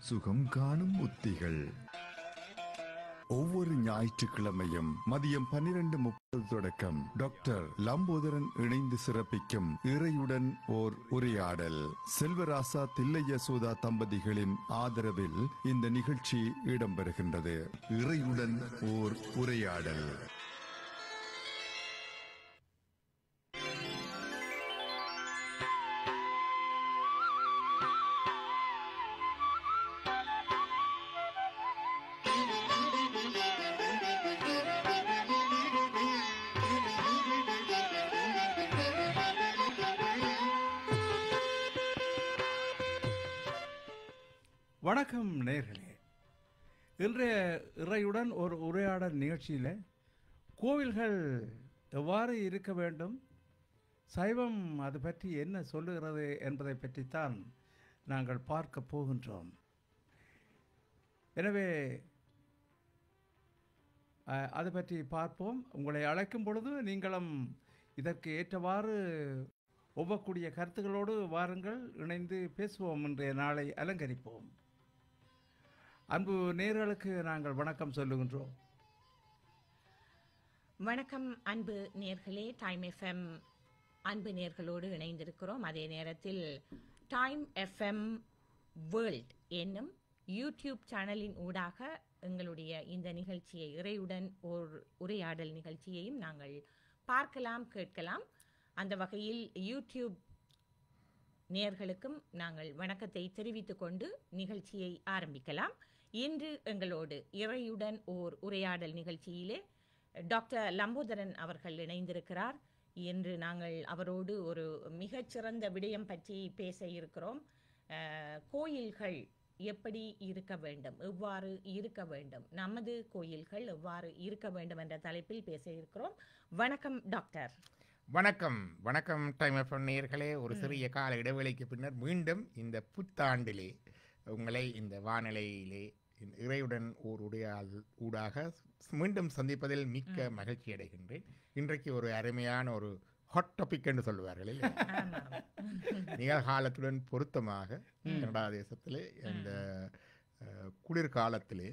சுகம் காணும் உத்திகள். ஒவ்வொரு ஞாயிற்றுக்கிழமையும் மதியம் 12:30 தொடக்கம் டாக்டர் லம்போதரன் இணைந்து சிறப்பிக்கும் இறையுடன் ஓர் உரையாடல். செல்வராசா தில்லையசோதா தம்பதிகளின் ஆதரவில் இந்த நிகழ்ச்சி இடம்பெறுகின்றது. இறையுடன் ஓர் உரையாடல். வணக்கம் நேயர்களே. இன்றைய இறையுடன் ஒரு உரையாடல் நிகழ்ச்சியில் கோவில்கள் எவ்வாறு இருக்க வேண்டும், சைவம் அது பற்றி என்ன சொல்லுகிறது என்பதை பற்றித்தான் நாங்கள் பார்க்க போகின்றோம். எனவே அது பற்றி பார்ப்போம். உங்களை அழைக்கும் பொழுது நீங்களும் இதற்கு ஏற்றவாறு ஒவ்வொருக்கூடிய கருத்துக்களோடு வாருங்கள், இணைந்து பேசுவோம். இன்றைய நாளை அலங்கரிப்போம். அன்பு நேயர்களுக்கு நாங்கள் வணக்கம் சொல்லுகின்றோம். வணக்கம் அன்பு நேயர்களே. டைம் எஃப்எம் அன்பு நேயர்களோடு இணைந்திருக்கிறோம். அதே நேரத்தில் டைம் எஃப்எம் வேர்ல்ட் என்னும் யூடியூப் சேனலின் ஊடாக எங்களுடைய இந்த நிகழ்ச்சியை, இறையுடன் ஓர் உரையாடல் நிகழ்ச்சியையும் நாங்கள் பார்க்கலாம், கேட்கலாம். அந்த வகையில் யூடியூப் நேயர்களுக்கும் நாங்கள் வணக்கத்தை தெரிவித்துக் கொண்டு நிகழ்ச்சியை ஆரம்பிக்கலாம். இன்று எங்களோடு இறையுடன் ஓர் உரையாடல் நிகழ்ச்சியிலே டாக்டர் லம்போதரன் அவர்கள் இணைந்திருக்கிறார். இன்று நாங்கள் அவரோடு ஒரு மிகச்சிறந்த விடயம் பற்றி பேச இருக்கிறோம். கோயில்கள் எப்படி இருக்க வேண்டும், எவ்வாறு இருக்க வேண்டும், நமது கோயில்கள் எவ்வாறு இருக்க வேண்டும் என்ற தலைப்பில் பேச இருக்கிறோம். வணக்கம் டாக்டர். வணக்கம். வணக்கம் டைம் எஃப்எம் நேயர்களே. ஒரு சிறிய கால இடைவெளிக்கு பின்னர் மீண்டும் இந்த புத்தாண்டிலே உங்களை இந்த வானிலையிலே இறையுடன் ஓர் ஊடாக மீண்டும் சந்திப்பதில் மிக்க மகிழ்ச்சி அடைகின்றேன். இன்றைக்கு ஒரு அருமையான ஒரு ஹாட் டாபிக் என்று சொல்லுவார்கள் இல்லை, நிகழ்காலத்துடன் பொருத்தமாக கனடா தேசத்திலே இந்த குளிர்காலத்திலே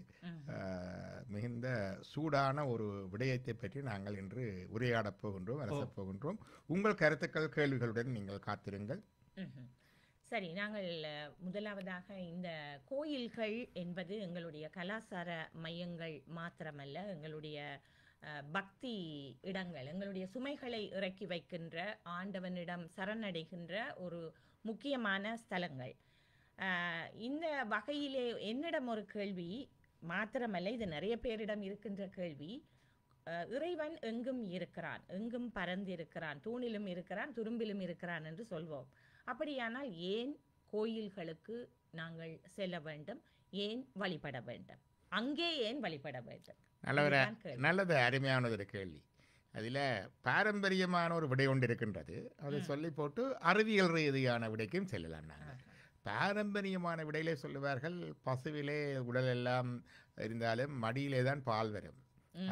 மிகுந்த சூடான ஒரு விடயத்தை பற்றி நாங்கள் இன்று உரையாடப் போகின்றோம், அரசப் போகின்றோம். உங்கள் கருத்துக்கள், கேள்விகளுடன் நீங்கள் காத்திருங்கள். சரி, நாங்கள் முதலாவதாக இந்த கோயில்கள் என்பது எங்களுடைய கலாச்சார மையங்கள் மாத்திரமல்ல, எங்களுடைய பக்தி இடங்கள், எங்களுடைய சுமைகளை இறக்கி வைக்கின்ற, ஆண்டவனிடம் சரணடைகின்ற ஒரு முக்கியமான ஸ்தலங்கள். இந்த வகையிலே என்னிடம் ஒரு கேள்வி மாத்திரமல்ல, இது நிறைய பேரிடம் இருக்கின்ற கேள்வி. இறைவன் எங்கும் இருக்கிறான், எங்கும் பறந்திருக்கிறான், தூணிலும் இருக்கிறான், துரும்பிலும் இருக்கிறான் என்று சொல்வோம். அப்படியானால் ஏன் கோயில்களுக்கு நாங்கள் செல்ல வேண்டும், ஏன் வழிபட வேண்டும், அங்கே ஏன் வழிபட வேண்டும்? நல்லது, அருமையானது ஒரு கேள்வி. அதில் பாரம்பரியமான ஒரு விடை ஒன்று இருக்கின்றது. அதை சொல்லி போட்டு அறிவியல் ரீதியான விடைக்கும் செல்லலாம். நாங்கள் பாரம்பரியமான விடையிலே சொல்லுவார்கள், பசுவிலே உடல் எல்லாம் இருந்தாலும் மடியிலே தான் பால் வரும்,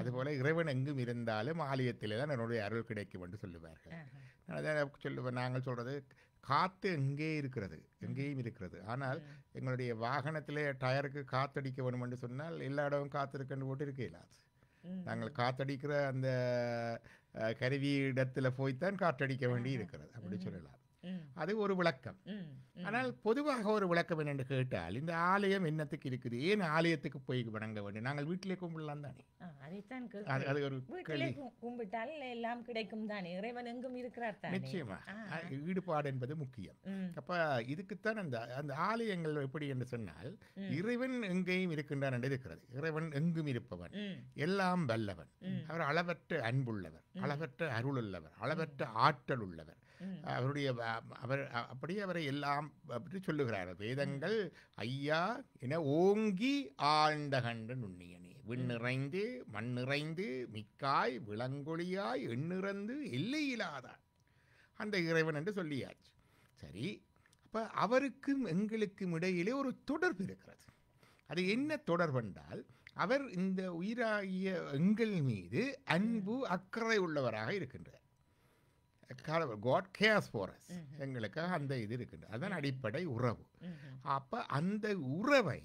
அதுபோல இறைவன் எங்கும் இருந்தாலும் ஆலயத்திலே தான் என்னுடைய அருள் கிடைக்கும் என்று சொல்லுவார்கள். அதான் சொல்லுவேன், நாங்கள் சொல்றது காற்று எங்கே இருக்கிறது, எங்கேயும் இருக்கிறது. ஆனால் எங்களுடைய வாகனத்திலே டயருக்கு காத்தடிக்க வேணும் என்று சொன்னால் எல்லா இடமும் காற்று இருக்குன்னு போட்டு இருக்க இல்லாது. நாங்கள் காத்தடிக்கிற அந்த கருவி இடத்துல போய்த்தான் காற்றடிக்க வேண்டி இருக்கிறது, அப்படி சொல்லலாம். அது ஒரு விளக்கம். ஆனால் பொதுவாக ஒரு விளக்கம் என்னென்று கேட்டால், இந்த ஆலயம் என்னத்துக்கு இருக்குது, ஏன் ஆலயத்துக்கு போய் வணங்க வேண்டும், நாங்கள் வீட்டிலே கும்பிடலாம் தானே. அது ஒரு கும்பிட்டால் எல்லாம் கிடைக்கும் தானே, இறைவன் எங்கும் இருக்கிறார் தானே. நிச்சயமா ஈடுபாடு என்பது முக்கியம். அப்ப இதுக்குத்தான் அந்த ஆலயங்கள் எப்படி என்று சொன்னால், இறைவன் எங்கேயும் இருக்கின்றான் என்று இருக்கிறது. இறைவன் எங்கும் இருப்பவன், எல்லாம் வல்லவன், அவர் அளவற்ற அன்புள்ளவர், அளவற்ற அருள் உள்ளவர், அளவற்ற ஆற்றல் உள்ளவர். அவருடைய அப்படியே அவரை எல்லாம் அப்படி சொல்லுகிறார்கள் வேதங்கள். ஐயா என ஓங்கி ஆழ்ந்த கண்ட நுண்ணியனே, விண்ணிறைந்து மண்ணிறைந்து மிக்காய் விளங்கொழியாய் எண்ணிறந்து எல்லையிலாதான் அந்த இறைவன் என்று சொல்லியாச்சு. சரி, அப்போ அவருக்கும் எங்களுக்கும் இடையிலே ஒரு தொடர்பு இருக்கிறது. அது என்ன தொடர்பு என்றால், அவர் இந்த உயிராகிய எங்கள் மீது அன்பு அக்கறை உள்ளவராக இருக்கின்றார். God cares for us. எங்களுக்காக அந்த இது இருக்கின்றது. அதுதான் அடிப்படை உறவு. அப்போ அந்த உறவை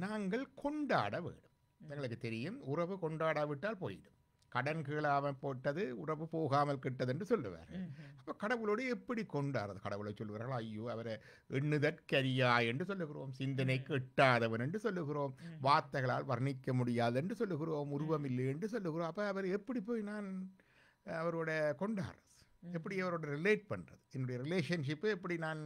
நாங்கள் கொண்டாட வேண்டும். எங்களுக்கு தெரியும், உறவு கொண்டாடாவிட்டால் போயிடும். கடன் கீழாமல் போட்டது உறவு போகாமல் கிட்டது என்று சொல்லுவார். அப்போ கடவுளோடு எப்படி கொண்டாடுறது? கடவுளை சொல்லுவார்கள், ஐயோ அவரை எண்ணுதற்கரியா என்று சொல்லுகிறோம், சிந்தனைக்கு எட்டாதவன் என்று சொல்லுகிறோம், வார்த்தைகளால் வர்ணிக்க முடியாது என்று சொல்லுகிறோம், உருவம் இல்லை என்று சொல்லுகிறோம். அப்போ அவர் எப்படி போய் நான் அவரோட கொண்டாடுறது, எப்படி அவரோட ரிலேட் பண்ணுறது, என்னுடைய ரிலேஷன்ஷிப்பை எப்படி நான்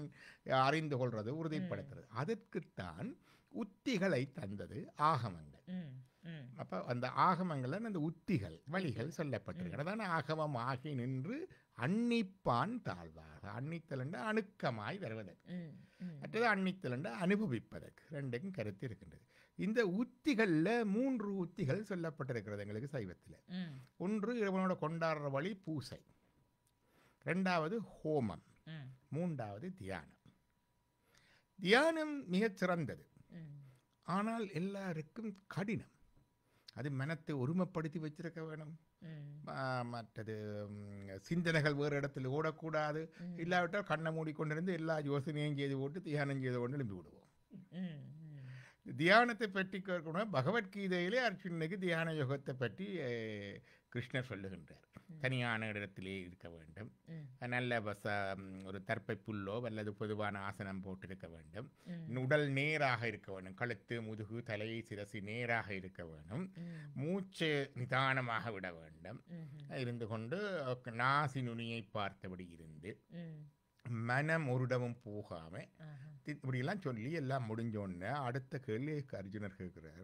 அறிந்து கொள்வது, உறுதிப்படுத்துறது? அதற்குத்தான் உத்திகளை தந்தது ஆகமங்கள். அப்போ அந்த ஆகமங்களில் அந்த உத்திகள் வழிகள் சொல்லப்பட்டிருக்கிறது. அதான் ஆகமம் ஆகி நின்று அன்னிப்பான் தாழ்வாக. அன்னித்தல் என்ற அணுக்கமாய் வருவதற்கு, மற்றது அன்னித்தல் என்ற அனுபவிப்பதற்கு, ரெண்டுக்கும் கருத்து இருக்கின்றது. இந்த உத்திகளில் 3 உத்திகள் சொல்லப்பட்டிருக்கிறது எங்களுக்கு சைவத்தில். ஒன்று இறைவனோட கொண்டாடுற வழி பூசை, 2வது ஹோமம், 3வது தியானம். தியானம் மிகச் சிறந்தது, ஆனால் எல்லாருக்கும் கடினம். அது மனத்தை ஒருமைப்படுத்தி வச்சிருக்க வேணும். மற்றது சிந்தனைகள் வேறு இடத்துல ஓடக்கூடாது. இல்லாவிட்டால் கண்ணை மூடிக்கொண்டிருந்து எல்லா யோசனையும் செய்து போட்டு தியானம் செய்து கொண்டு எழுப்பி விடுவோம். தியானத்தை பற்றி கேட்கணும். பகவத்கீதையிலே அர்ஜுனனுக்கு தியான யோகத்தை பற்றி கிருஷ்ணர் சொல்லுகின்றார். தனியான இடத்திலே இருக்க வேண்டும், நல்ல ஒரு தர்ப்பை புல்லோ அல்லது பொதுவான ஆசனம் போட்டிருக்க வேண்டும், உடல் நேராக இருக்க வேண்டும், கழுத்து முதுகு தலை சிரசி நேராக இருக்க வேண்டும், மூச்சு நிதானமாக விட வேண்டும், இருந்து கொண்டு நாசி நுனியை பார்த்தபடி இருந்து மனம் ஒருடமும் போகாம இப்படியெல்லாம் சொல்லி எல்லாம் முடிஞ்சோன்னு அடுத்த கேள்வி அர்ஜுனர் கேட்கிறார்,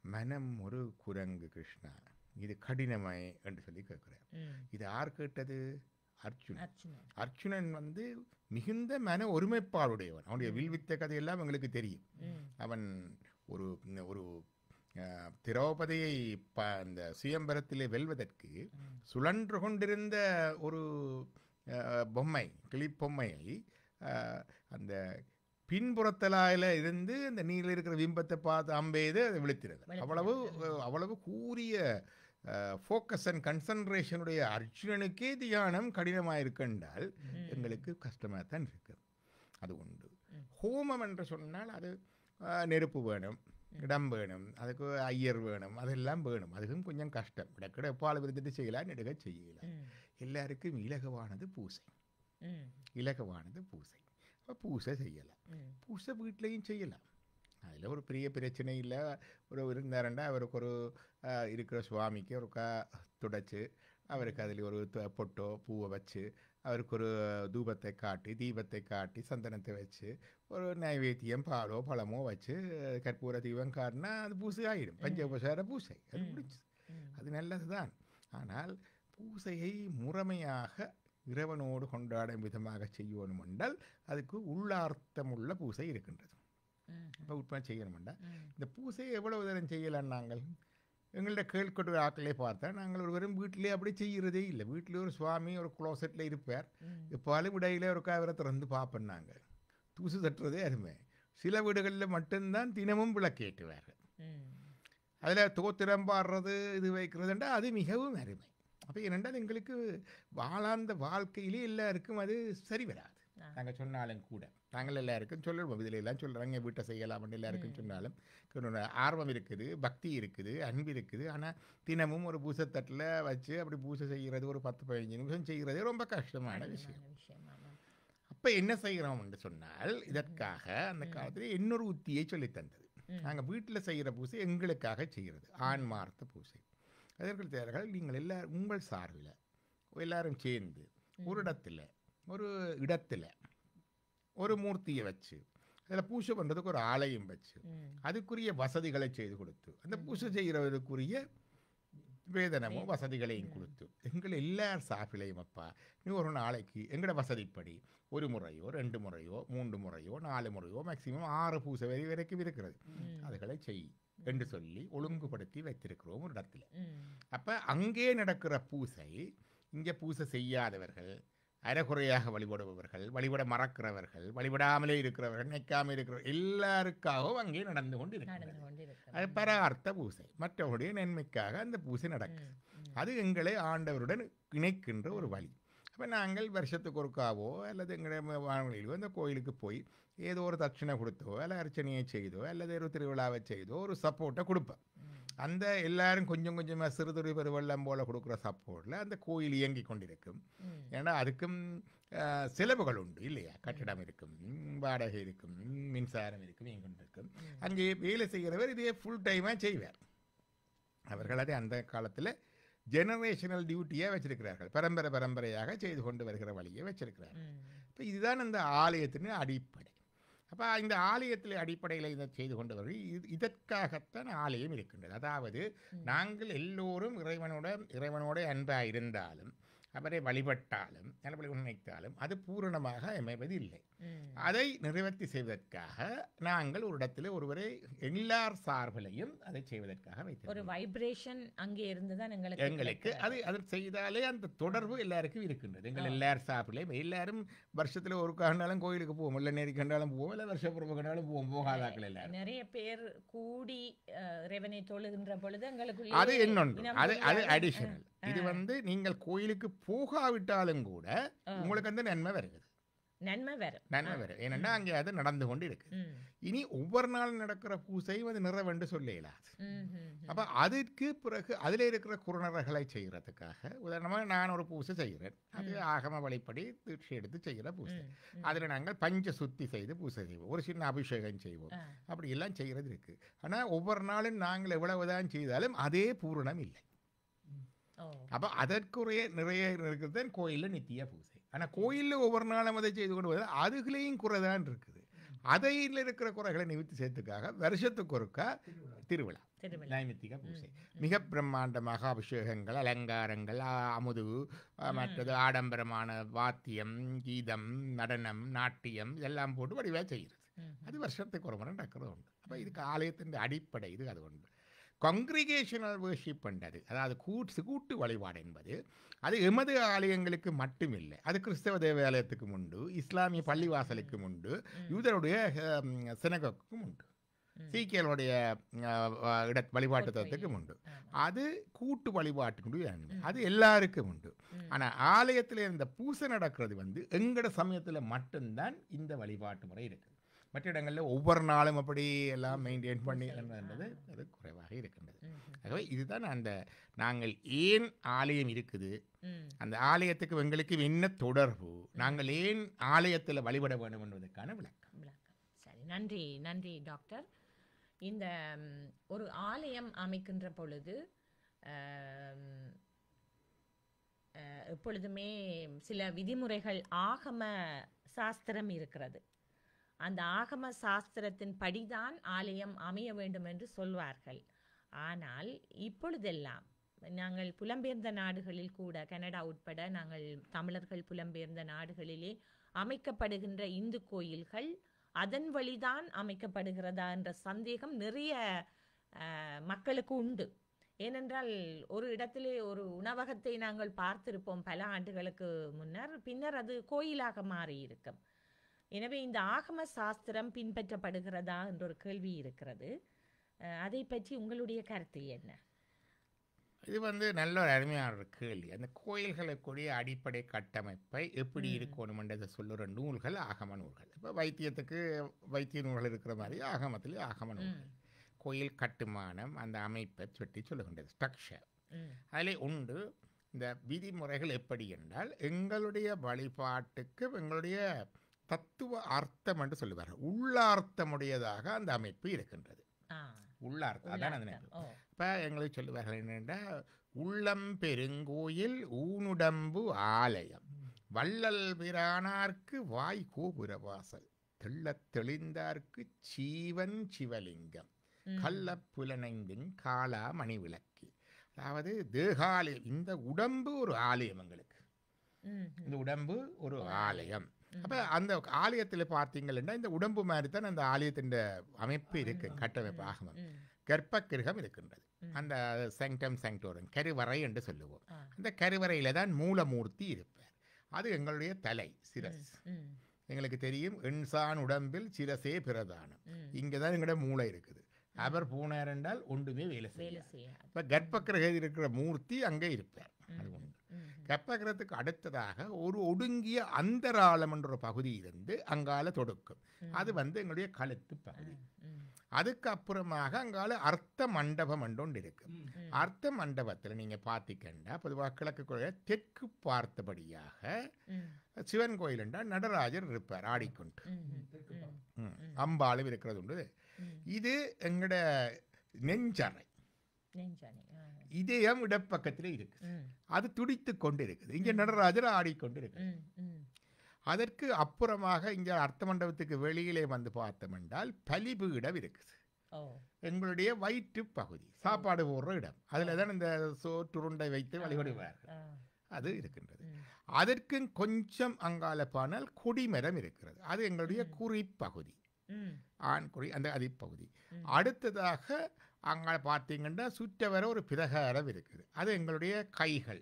மனம் ஒரு குரங்கு கிருஷ்ணா, இது கடினமாய் என்று சொல்லி கேட்கிறார். இது யார் கேட்டது? அர்ஜுனன் மிகுந்த மன ஒருமைப்பாடுடையவன். அவனுடைய வில்வித்த கதையெல்லாம் எங்களுக்கு தெரியும். அவன் ஒரு ஒரு திரௌபதியை அந்த சுயம்பரத்திலே வெல்வதற்கு சுழன்று கொண்டிருந்த ஒரு பொம்மை, கிளிப்பொம்மையை அந்த பின்புறத்தலாயில் இருந்து அந்த நீரில் இருக்கிற பிம்பத்தை பார்த்து அம்பெய்து அதை விழுத்தினது. அவ்வளவு கூரிய ஃபோக்கஸ் அண்ட் கன்சன்ட்ரேஷனுடைய அர்ஜுனனுக்கே தியானம் கடினமாக இருக்கின்றால் எங்களுக்கு கஷ்டமாக தான் இருக்கு. அது உண்டு. ஹோமம் என்று சொன்னால் அது நெருப்பு வேணும், இடம் வேணும், அதுக்கு ஐயர் வேணும், அதெல்லாம் வேணும். அதுக்கும் கொஞ்சம் கஷ்டம். இடக்கிட எப்பால் விருந்துட்டு செய்யலாம், நெடுக செய்யலாம். எல்லாருக்கும் இலகுவானது பூசை. இலகுவானது பூசை. பூசை செய்யலாம். பூசை வீட்லையும் செய்யலாம். அதில் ஒரு பெரிய பிரச்சனை இல்லை. ஒரு இருந்தாரண்டா அவருக்கு ஒரு இருக்கிற சுவாமிக்கு ஒரு துடைச்சி அவருக்கு அதில் ஒரு பொட்டோ பூவை வச்சு அவருக்கு ஒரு தூபத்தை காட்டி தீபத்தை காட்டி சந்தனத்தை வச்சு ஒரு நைவேத்தியம் பாலோ பழமோ வச்சு கற்பூர தீபம் காட்டினா அது பூசை ஆகிடும். பஞ்சோபசார பூசை அது முடிச்சு. அது நல்லது தான். ஆனால் பூசையை முறைமையாக இறைவனோடு கொண்டாடும் விதமாக செய்யணும் என்றால் அதுக்கு உள்ளார்த்தமுள்ள பூசை இருக்கின்றது. இப்போ உட்பட செய்யணும்டா இந்த பூசையை எவ்வளவு தரம் செய்யலாம்? நாங்கள் எங்கள்கிட்ட கேள்கொட்டு ஆக்களே பார்த்தா நாங்கள் ஒருவரும் வீட்டிலே அப்படி செய்கிறதே இல்லை. வீட்டிலே ஒரு சுவாமி ஒரு குளோசெட்டில் இருப்பார். எப்பாலும் விடையிலே ஒரு காவிரை திறந்து பார்ப்போம். நாங்கள் தூசு தட்டுறதே அருமை. சில வீடுகளில் மட்டும்தான் தினமும் விளக்கேற்றுவார்கள். அதில் தோத்திரம் பாடுறது இது வைக்கிறதுண்டா அது மிகவும் அருமை. அப்போ என்னென்றால் எங்களுக்கு வாழாந்த வாழ்க்கையிலே எல்லாருக்கும் அது சரி வராது. நாங்கள் சொன்னாலும் கூட நாங்கள் எல்லாருக்கும் சொல்லுவோம், இதில் எல்லாம் சொல்கிறாங்க வீட்டை செய்யலாம்னு எல்லாருக்கும் சொன்னாலும் ஆர்வம் இருக்குது, பக்தி இருக்குது, அன்பு இருக்குது. ஆனால் தினமும் ஒரு பூசத்தட்டில் வச்சு அப்படி பூசை செய்கிறது ஒரு 10-15 நிமிஷம் செய்கிறதே ரொம்ப கஷ்டமான விஷயம். அப்போ என்ன செய்கிறோம் என்று சொன்னால் இதற்காக அந்த காலத்தில் இன்னொரு உத்தியை சொல்லித்தந்தது. நாங்கள் வீட்டில் செய்கிற பூசை எங்களுக்காக செய்கிறது ஆன்மார்த்த பூசை. அதற்கு தேவைகள் நீங்கள் எல்லாரும் உங்கள் சார்பில் எல்லாரும் சேர்ந்து ஒரு இடத்துல ஒரு மூர்த்தியை வச்சு அதில் பூஜை பண்ணுறதுக்கு ஒரு ஆலயம் வச்சு அதுக்குரிய வசதிகளை செய்து கொடுத்து அந்த பூஜை செய்கிறதுக்குரிய வேதனமோ வசதிகளையும் கொடுத்து எங்கள் எல்லார் சார்பிலையும் அப்பா நீ ஒரு நாளைக்கு எங்களோட வசதிப்படி 1 முறையோ 2 முறையோ 3 முறையோ 4 முறையோ மேக்சிமம் 6 பூசை வரைக்கும் இருக்கிறது அதுகளை செய் என்று சொல்லி ஒழுங்குபடுத்தி வைத்திருக்கிறோம் ஒரு இடத்துல. அப்போ அங்கே நடக்கிற பூசை இங்கே பூசை செய்யாதவர்கள், அரைகுறையாக வழிபடுபவர்கள், வழிபட மறக்கிறவர்கள், வழிபடாமலே இருக்கிறவர்கள், நினைக்காமல் இருக்கிறவர்கள் எல்லாருக்காகவும் அங்கே நடந்து கொண்டு இருக்கிறது. அது பரார்த்த பூசை, மற்றவருடைய நன்மைக்காக அந்த பூசை நடக்குது. அது எங்களை ஆண்டவருடன் இணைக்கின்ற ஒரு வழி. அப்போ அப்போ நாங்கள் வருஷத்துக்கு ஒருக்காவோ அல்லது எங்களுடைய வானொலியிலோ அந்த கோயிலுக்கு போய் ஏதோ ஒரு தட்சிணை கொடுத்தோ அல்ல அர்ச்சனையை செய்தோ அல்லது ஒரு திருவிழாவை செய்தோ ஒரு சப்போர்ட்டை கொடுப்பேன். அந்த எல்லாரும் கொஞ்சம் கொஞ்சமாக சிறுதுறை பெருவெள்ளம் போல் கொடுக்குற சப்போர்ட்டில் அந்த கோயில் இயங்கி கொண்டிருக்கும். ஏன்னா அதுக்கும் செலவுகள் உண்டு இல்லையா? கட்டிடம் இருக்கும், வாடகை இருக்கும், மின்சாரம் இருக்கும், இயங்கிருக்கும். அங்கே வேலை செய்கிறவர் இதே ஃபுல் டைமாக செய்வார். அவர்கள் அதை அந்த காலத்தில் ஜெனரேஷனல் டியூட்டியாக வச்சிருக்கிறார்கள். பரம்பரையாக செய்து கொண்டு வருகிற வழியை வச்சிருக்கிறார்கள். இப்போ இதுதான் அந்த ஆலயத்தின் அடிப்படை. அப்போ இந்த ஆலயத்தில் அடிப்படையில் இதை செய்து கொண்டவர்கள் இதற்காகத்தான் ஆலயம் இருக்கின்றது. அதாவது நாங்கள் எல்லோரும் இறைவனோட அன்பாக இருந்தாலும் அவரை வழிபட்டாலும் நல்லபடி நினைத்தாலும் அது பூரணமாக அமைவது இல்லை. அதை நிறைவேற்றி செய்வதற்காக நாங்கள் ஒரு இடத்துல ஒருவரை எல்லார் சார்பிலையும் அதை செய்வதற்காக வைத்தோம். ஒரு வைப்ரேஷன் அங்கே இருந்துதான் எங்களுக்கு அது செய்தாலே அந்த தொடர்பு எல்லாருக்கும் இருக்கின்றது. எங்கள் எல்லார் சார்பிலையும் எல்லாரும் வருஷத்துல ஒரு கண்டாலும் கோயிலுக்கு போவோம், இல்லை நேரி கண்டாலும் போவோம், இல்லை வருஷப்புறம் கண்டாலும் போவோம். போகாதாக்கள் எல்லாரும் நிறைய பேர் கூடி இறைவனை தொழுகின்ற பொழுது எங்களுக்கு அது இன்னொன்று, அது அடிஷனல். இது நீங்கள் கோயிலுக்கு போகாவிட்டாலும் கூட உங்களுக்கு அந்த நன்மை வரும். ஏனென்னா அங்கே அது நடந்து கொண்டு இருக்கு. இனி ஒவ்வொரு நாள் நடக்கிற பூசையும் அது நிறைவென்று சொல்லலாது. அப்ப அதற்கு பிறகு அதில் இருக்கிற குறுநர்களை செய்யறதுக்காக உதாரணமாக நான் ஒரு பூசை செய்கிறேன். அது ஆகம வழிப்படி தீட்சை எடுத்து செய்கிற பூசை. அதில் நாங்கள் பஞ்ச சுத்தி செய்து பூசை செய்வோம், ஒரு சின்ன அபிஷேகம் செய்வோம், அப்படி எல்லாம் செய்கிறது இருக்கு. ஆனால் ஒவ்வொரு நாளும் நாங்கள் எவ்வளவுதான் செய்தாலும் அதே பூரணம் இல்லை. அப்போ அதற்குரிய நிறைய இருக்கிறது கோயிலில் நித்திய பூசை. ஆனால் கோயிலில் ஒவ்வொரு நாளும் அதை செய்து கொண்டு வருது, அதுகளையும் குறைதான் இருக்குது. அதையில் இருக்கிற குறைகளை நிவர்த்தி செய்யறதுக்காக வருஷத்துக்கு ஒருக்கா திருவிழா, நைமித்திக பூசை, மிக பிரம்மாண்டமாக அபிஷேகங்கள், அலங்காரங்கள், அமுது, மற்றது ஆடம்பரமான வாத்தியம், கீதம், நடனம், நாட்டியம் எல்லாம் போட்டு வடிவாக செய்கிறது. அது வருஷத்துக்கு ஒரு முறை நடக்கிறது உண்டு. அப்போ இதுக்கு ஆலயத்தின் அடிப்படை இது அது உண்டு. காங்கிரிகேஷனல் வர்ஷிப் பண்ணுறது, அதாவது கூட்டு வழிபாடு என்பது அது எமது ஆலயங்களுக்கு மட்டுமில்லை. அது கிறிஸ்தவ தேவாலயத்துக்கும் உண்டு, இஸ்லாமிய பள்ளிவாசலுக்கும் உண்டு, யூதருடைய சினகோக்கும் உண்டு, சீக்கியர்களுடைய வழிபாட்டு தத்துவத்துக்கும் உண்டு. அது கூட்டு வழிபாட்டுக்கு அது எல்லாருக்கும் உண்டு. ஆனால் ஆலயத்தில் இந்த பூசை நடக்கிறது எங்கட சமயத்தில் மட்டும்தான் இந்த வழிபாட்டு முறை இருக்குது. மற்ற இடங்களில் ஒவ்வொரு நாளும் அப்படி எல்லாம் மெயின்டைன் பண்ணி என்றது அது குறைவாக இருக்கின்றது. ஆகவே இதுதான் அந்த நாங்கள் ஏன் ஆலயம் இருக்குது, அந்த ஆலயத்துக்கு எங்களுக்கு என்ன தொடர்பு, நாங்கள் ஏன் ஆலயத்தில் வழிபட வேண்டும் என்பதற்கான விளக்கம். சரி, நன்றி டாக்டர். இந்த ஒரு ஆலயம் அமைக்கின்ற பொழுது எப்பொழுதுமே சில விதிமுறைகள், ஆகம சாஸ்திரம் இருக்கிறது. அந்த ஆகம சாஸ்திரத்தின் படிதான் ஆலயம் அமைய வேண்டும் என்று சொல்வார்கள். ஆனால் இப்பொழுதெல்லாம் நாங்கள் புலம்பெயர்ந்த நாடுகளில் கூட, கனடா உட்பட நாங்கள் தமிழர்கள் புலம்பெயர்ந்த நாடுகளிலே அமைக்கப்படுகின்ற இந்து கோயில்கள் அதன் வழிதான் அமைக்கப்படுகிறதா என்ற சந்தேகம் நிறைய மக்களுக்கு உண்டு. ஏனென்றால் ஒரு இடத்திலே ஒரு உணவகத்தை நாங்கள் பார்த்திருப்போம் பல ஆண்டுகளுக்கு முன்னர், பின்னர் அது கோயிலாக மாறியிருக்கும். எனவே இந்த ஆகம சாஸ்திரம் பின்பற்றப்படுகிறதா என்ற ஒரு கேள்வி இருக்கிறது. அதை பற்றி உங்களுடைய கருத்து என்ன? இது நல்ல ஒரு அருமையான ஒரு கேள்வி. அந்த கோயில்களுக்குரிய அடிப்படை கட்டமைப்பை எப்படி இருக்கணும்ன்றதை சொல்லுற நூல்கள் ஆகம நூல்கள். இப்போ வைத்தியத்துக்கு வைத்திய நூல்கள் இருக்கிற மாதிரி ஆகமத்திலே ஆகம நூல்கள். கோயில் கட்டுமானம் அந்த அமைப்பை சுற்றி சொல்லுகின்றது, ஸ்ட்ரக்சர். அதில் உண்டு இந்த விதிமுறைகள். எப்படி என்றால் எங்களுடைய வழிபாட்டுக்கு எங்களுடைய தத்துவ அர்த்தம் என்று சொல்லுவார்கள், உள்ளார்த்தமுடையதாக அந்த அமைப்பு இருக்கின்றது. உள்ளார்த்தம் அதான் அந்த அமைப்பு. இப்போ எங்களுக்கு சொல்லுவார்கள் என்னென்னா, உள்ளம் பெருங்கோயில் ஊனுடம்பு ஆலயம், வள்ளல் பிரானார்க்கு வாய் கோபுர வாசல், தெள்ளத் தெளிந்தார்க்கு சீவன் சிவலிங்கம், கள்ள புலனைந்தின் காலா மணி விளக்கி. அதாவது தேகாலயம், இந்த உடம்பு ஒரு ஆலயம். எங்களுக்கு இந்த உடம்பு ஒரு ஆலயம். அப்போ அந்த ஆலயத்தில் பார்த்தீங்கன்னா இந்த உடம்பு மாதிரி தான் அந்த ஆலயத்தின் அமைப்பு இருக்கு, கட்டமைப்பு ஆகமம். கர்ப்பகிரகம் இருக்கின்றது, அந்த சாங்டம் சாங்டோரம், கருவறை என்று சொல்லுவோம். அந்த கருவறையில தான் மூலமூர்த்தி இருப்பார். அது எங்களுடைய தலை, சிரஸ். எங்களுக்கு தெரியும், எண்சான் உடம்பில் சிரசே பிரதானம். இங்கதான் எங்களோட மூளை இருக்குது. அவர் போனார் என்றால் ஒன்றுமே வேலை செய்ய. இப்போ கர்ப்பகிரகம் இருக்கிற மூர்த்தி அங்கே இருப்பார். அது ஒன்று. கற்பகிரகத்துக்கு அடுத்ததாக ஒரு ஒடுங்கிய அந்தராளம் என்ற ஒரு பகுதி இருந்து அங்கால தொடுக்கும். அது எங்களுடைய கழுத்து பகுதி. அதுக்கு அப்புறமாக அங்கால அர்த்த மண்டபம் ஒன்று இருக்கு. அர்த்த மண்டபத்தில் நீங்க பார்த்தீங்கன்னா பொதுவாக கிழக்கு கோயில் தெற்கு பார்த்தபடியாக சிவன் கோயில் என்றால் நடராஜர் இருப்பார் ஆடிக்கொண்டு, அம்பாளும் இருக்கிறது உண்டு. இது எங்கட நெஞ்சறை, இதயம் இடப்பக்கத்தில் இருக்கு. அது துடித்து கொண்டு இருக்குது. இங்க நடராஜர் ஆடிக்கொண்டு இருக்கு. அதற்கு அப்புறமாக இங்க அர்த்த மண்டபத்துக்கு வெளியிலே பார்த்தோம் என்றால் பலிபீடம் இருக்குது. எங்களுடைய வயிற்று பகுதி, சாப்பாடு போடுற இடம். அதுல தான் இந்த சோற்றுருண்டை வைத்து வழிபடுவார்கள். அது இருக்கின்றது. அதற்கு கொஞ்சம் அங்கால பானால் கொடிமரம் இருக்கிறது. அது எங்களுடைய குறிப்பகுதி, ஆண் குறி, அந்த அதிப்பகுதி. அடுத்ததாக அங்கே பார்த்தீங்கன்னா சுற்றவர ஒரு பிரகாரம் இருக்குது. அது எங்களுடைய கைகள்,